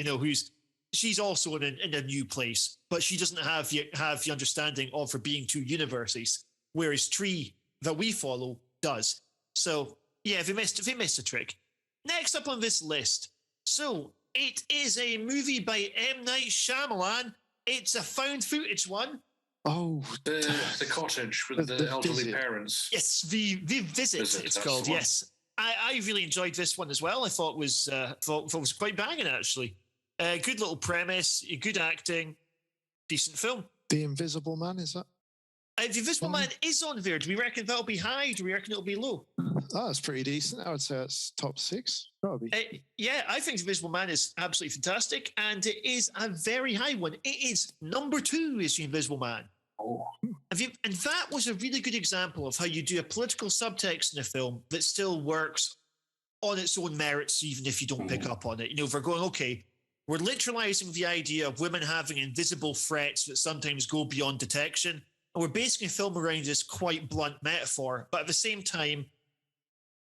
she's also in a new place, but she doesn't have the understanding of her being two universes, whereas Tree that we follow does. So yeah, they missed a trick. Next up on this list, so it is a movie by M. Night Shyamalan. It's a found footage one.
Oh,
the cottage with the elderly
visit.
Parents.
Yes, the visit it's called. Yes, I really enjoyed this one as well. I thought was quite banging actually. Good little premise, good acting, decent film.
The Invisible Man, is that?
The Invisible Man is on there. Do we reckon that'll be high? Do we reckon it'll be low?
Oh, that's pretty decent. I would say it's top 6, probably.
Yeah, I think The Invisible Man is absolutely fantastic, and it is a very high one. It is number 2 is The Invisible Man.
Oh.
And that was a really good example of how you do a political subtext in a film that still works on its own merits, even if you don't pick up on it. If we're going, okay, we're literalizing the idea of women having invisible threats that sometimes go beyond detection, and we're basing a film around this quite blunt metaphor, but at the same time,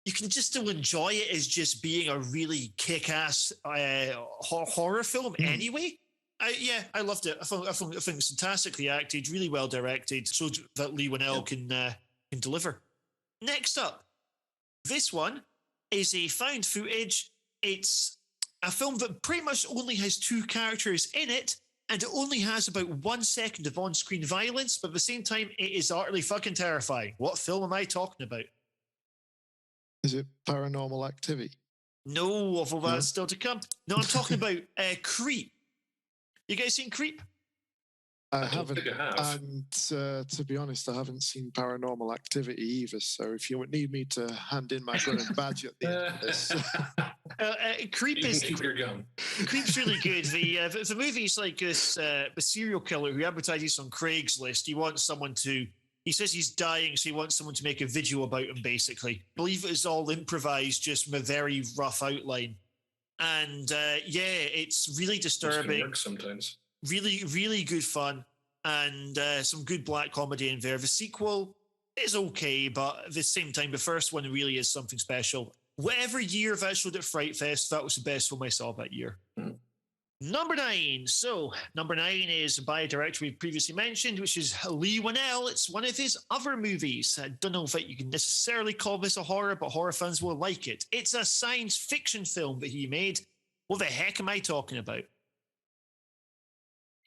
you can just still enjoy it as just being a really kick-ass horror film anyway. I loved it. I think it's fantastically acted, really well directed, so that Lee Winnell can deliver. Next up, this one is a found footage. It's a film that pretty much only has 2 characters in it, and it only has about 1 second of on-screen violence, but at the same time, it is utterly fucking terrifying. What film am I talking about?
Is it Paranormal Activity?
No, although that's still to come. No, I'm talking about Creep. You guys seen Creep?
I haven't.
Think I have.
And to be honest, I haven't seen Paranormal Activity either. So if you would need me to hand in my gun and badge at the end of this.
Creep is
keep your gun.
Creep's really good. The movie's like this a serial killer who advertises on Craigslist. He says he's dying, so he wants someone to make a video about him, basically. I believe it is all improvised, just from a very rough outline. And it's really disturbing.
Work sometimes.
Really, really good fun, and some good black comedy in there. The sequel is okay, but at the same time, the first one really is something special. Whatever year that showed at Fright Fest, that was the best film I saw that year. Number 9. So, number 9 is by a director we've previously mentioned, which is Lee Winnell. It's one of his other movies. I don't know if you can necessarily call this a horror, but horror fans will like it. It's a science fiction film that he made. What the heck am I talking about?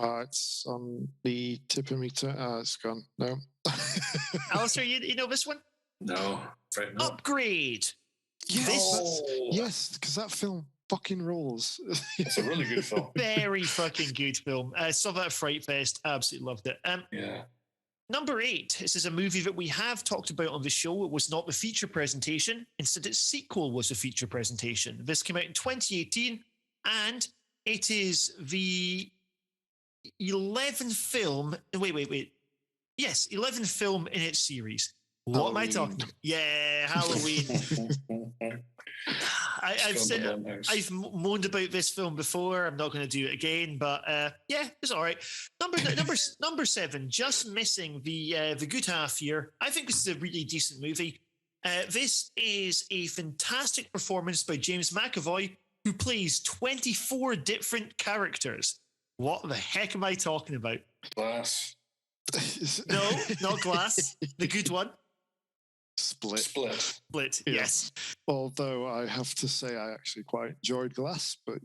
It's on the tip of me to... it's gone. No.
Alasdair, you know this one?
No. Right, no.
Upgrade.
Yes, because that film fucking rules.
It's a really good film.
Very fucking good film. I saw that at Fright Fest. Absolutely loved it.
Yeah.
Number 8. This is a movie that we have talked about on the show. It was not the feature presentation. Instead, its sequel was a feature presentation. This came out in 2018, and it is the 11th film. Wait. Yes, 11th film in its series. What
Halloween.
am I talking about? Yeah, Halloween. I've moaned about this film before. I'm not going to do it again, but it's all right. Number 7, just missing the good half here. I think this is a really decent movie. This is a fantastic performance by James McAvoy, who plays 24 different characters. What the heck am I talking about?
Glass.
No, not Glass. The good one.
Split.
Yeah. Yes.
Although I have to say I actually quite enjoyed Glass, but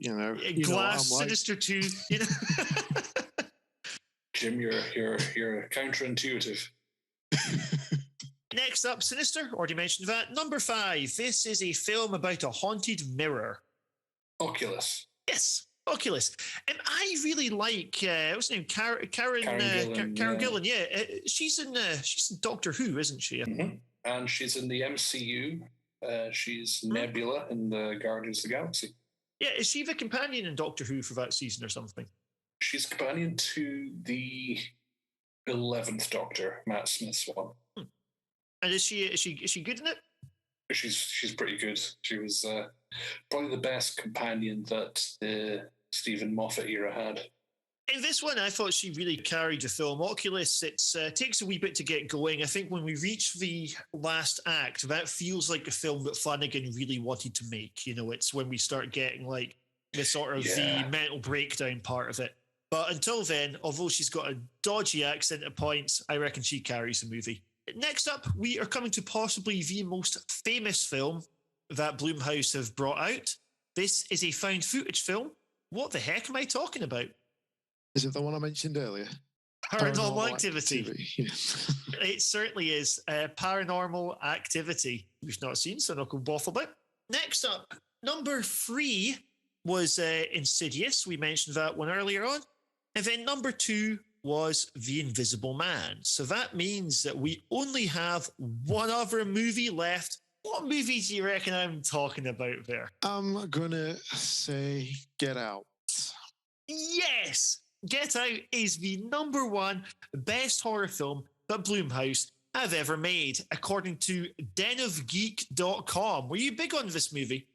Glass, Sinister 2,
Jim, you're counterintuitive.
Next up, Sinister, already mentioned that. Number 5, this is a film about a haunted mirror.
Oculus.
Yes, Oculus. And I really like, what's her name? Karen Gillan, yeah. She's in Doctor Who, isn't she?
Mm-hmm. And she's in the MCU. She's Nebula in the Guardians of the Galaxy.
Yeah, is she the companion in Doctor Who for that season or something?
She's companion to the 11th Doctor, Matt Smith's one.
And is she good in it?
She's pretty good. She was probably the best companion that the Stephen Moffat era had.
In this one, I thought she really carried the film. Oculus, it takes a wee bit to get going. I think when we reach the last act, that feels like a film that Flanagan really wanted to make. It's when we start getting like the sort of the mental breakdown part of it. But until then, although she's got a dodgy accent at points, I reckon she carries the movie. Next up, we are coming to possibly the most famous film that Blumhouse have brought out. This is a found footage film. What the heck am I talking about?
Is it the one I mentioned earlier?
Paranormal Activity. Yeah. It certainly is. Paranormal Activity. We've not seen, so I'm not going to waffle about. Next up, number 3 was Insidious. We mentioned that one earlier on. And then number 2 was The Invisible Man. So that means that we only have one other movie left. What movie do you reckon I'm talking about there?
I'm going to say Get Out.
Yes! Get Out is the number 1 best horror film that Blumhouse have ever made, according to denofgeek.com. Were you big on this movie?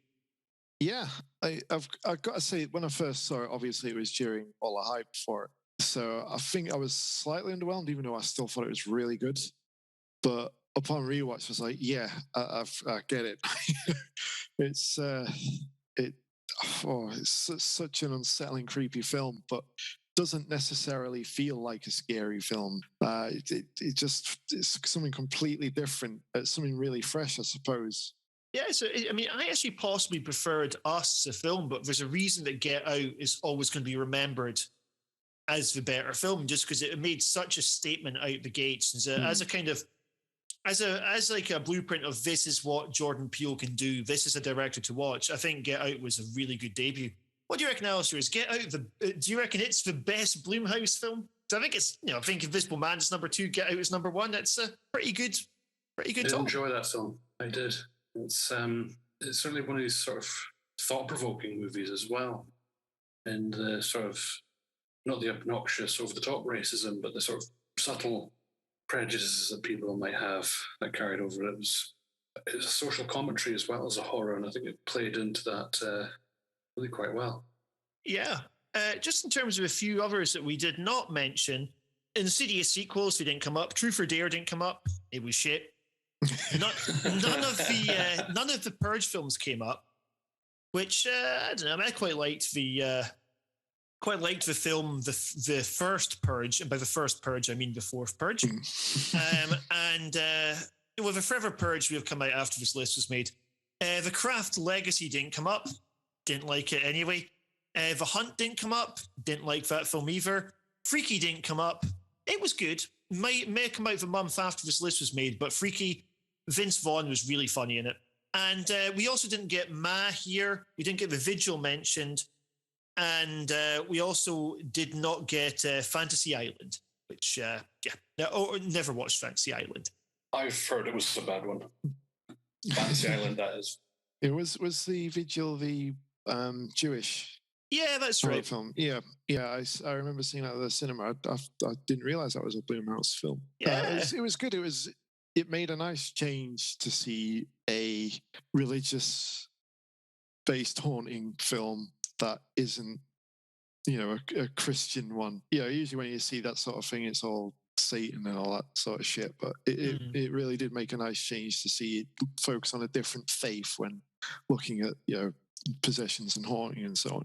Yeah, I've got to say, when I first saw it, obviously it was during all the hype for it. So I think I was slightly underwhelmed, even though I still thought it was really good. But upon rewatch, I was like, yeah, I get it. It's such an unsettling, creepy film, but doesn't necessarily feel like a scary film. It's something completely different. It's something really fresh, I suppose.
Yeah, so I mean, I actually possibly preferred Us as a film, but there's a reason that Get Out is always going to be remembered as the better film, just because it made such a statement out the gates as a kind of as like a blueprint of this is what Jordan Peele can do. This is a director to watch. I think Get Out was a really good debut. What do you reckon, Alasdair? Is Get Out do you reckon it's the best Blumhouse film? So I think it's I think Invisible Man is number 2, Get Out is number 1. That's a pretty good.
I did enjoy that film. I did. It's certainly one of these sort of thought-provoking movies as well, and the sort of not the obnoxious, over-the-top racism, but the sort of subtle prejudices that people might have that carried over. It's a social commentary as well as a horror, and I think it played into that really quite well.
Yeah. Just in terms of a few others that we did not mention, Insidious sequels, they didn't come up. Truth or Dare didn't come up. It was shit. None of the Purge films came up, which I don't know. I mean, I quite liked the film, the first Purge, and by the first Purge I mean the fourth Purge. And with the Forever Purge we have come out after this list was made. The Craft Legacy didn't come up. Didn't like it anyway. The Hunt didn't come up. Didn't like that film either. Freaky didn't come up. It was good. May have come out the month after this list was made, but Freaky, Vince Vaughn was really funny in it. And we also didn't get Ma here. We didn't get The Vigil mentioned. And we also did not get Fantasy Island, which, never watched Fantasy Island.
I've heard it was a bad one. Fantasy Island, that is.
It was The Vigil, the Jewish...
Yeah, that's right.
Film. Yeah. I remember seeing that at the cinema. I didn't realize that was a Blumhouse film.
Yeah,
it was good. It made a nice change to see a religious-based haunting film that isn't, a Christian one. Usually when you see that sort of thing, it's all Satan and all that sort of shit. But it really did make a nice change to see it focus on a different faith when looking at possessions and haunting and so on.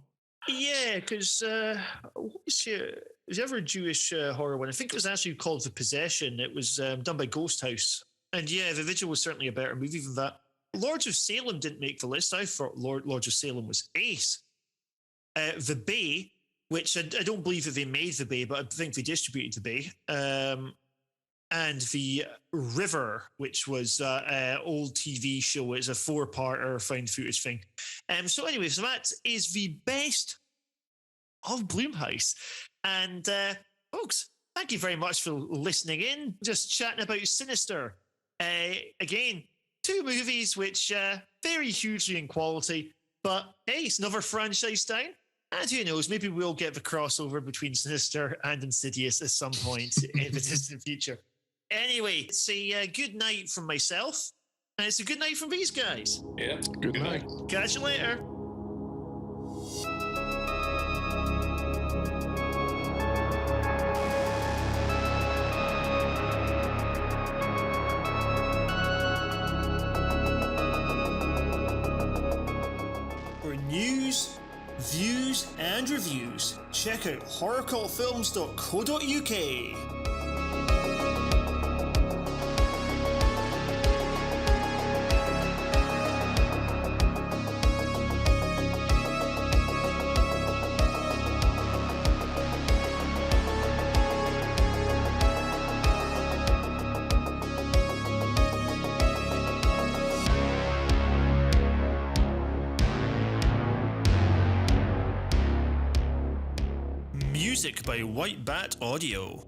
Yeah, because was there ever a Jewish horror one? I think it was actually called The Possession. It was done by Ghost House. And yeah, The Vigil was certainly a better movie than that. Lords of Salem didn't make the list. I thought Lords of Salem was ace. The Bay, which I don't believe that they made The Bay, but I think they distributed The Bay. And The River, which was an old TV show. It's a 4-parter found footage thing. So anyway, so that is the best of Blumhouse. And folks, thank you very much for listening in. Just chatting about Sinister. Again, 2 movies which vary hugely in quality, but hey, it's another franchise down. And who knows, maybe we'll get the crossover between Sinister and Insidious at some point in the distant future. Anyway, it's a good night from myself, and it's a good night from these guys.
Yeah,
Good night.
Catch you later. For news, views, and reviews, check out HorrorCultFilms.co.uk. Music by White Bat Audio.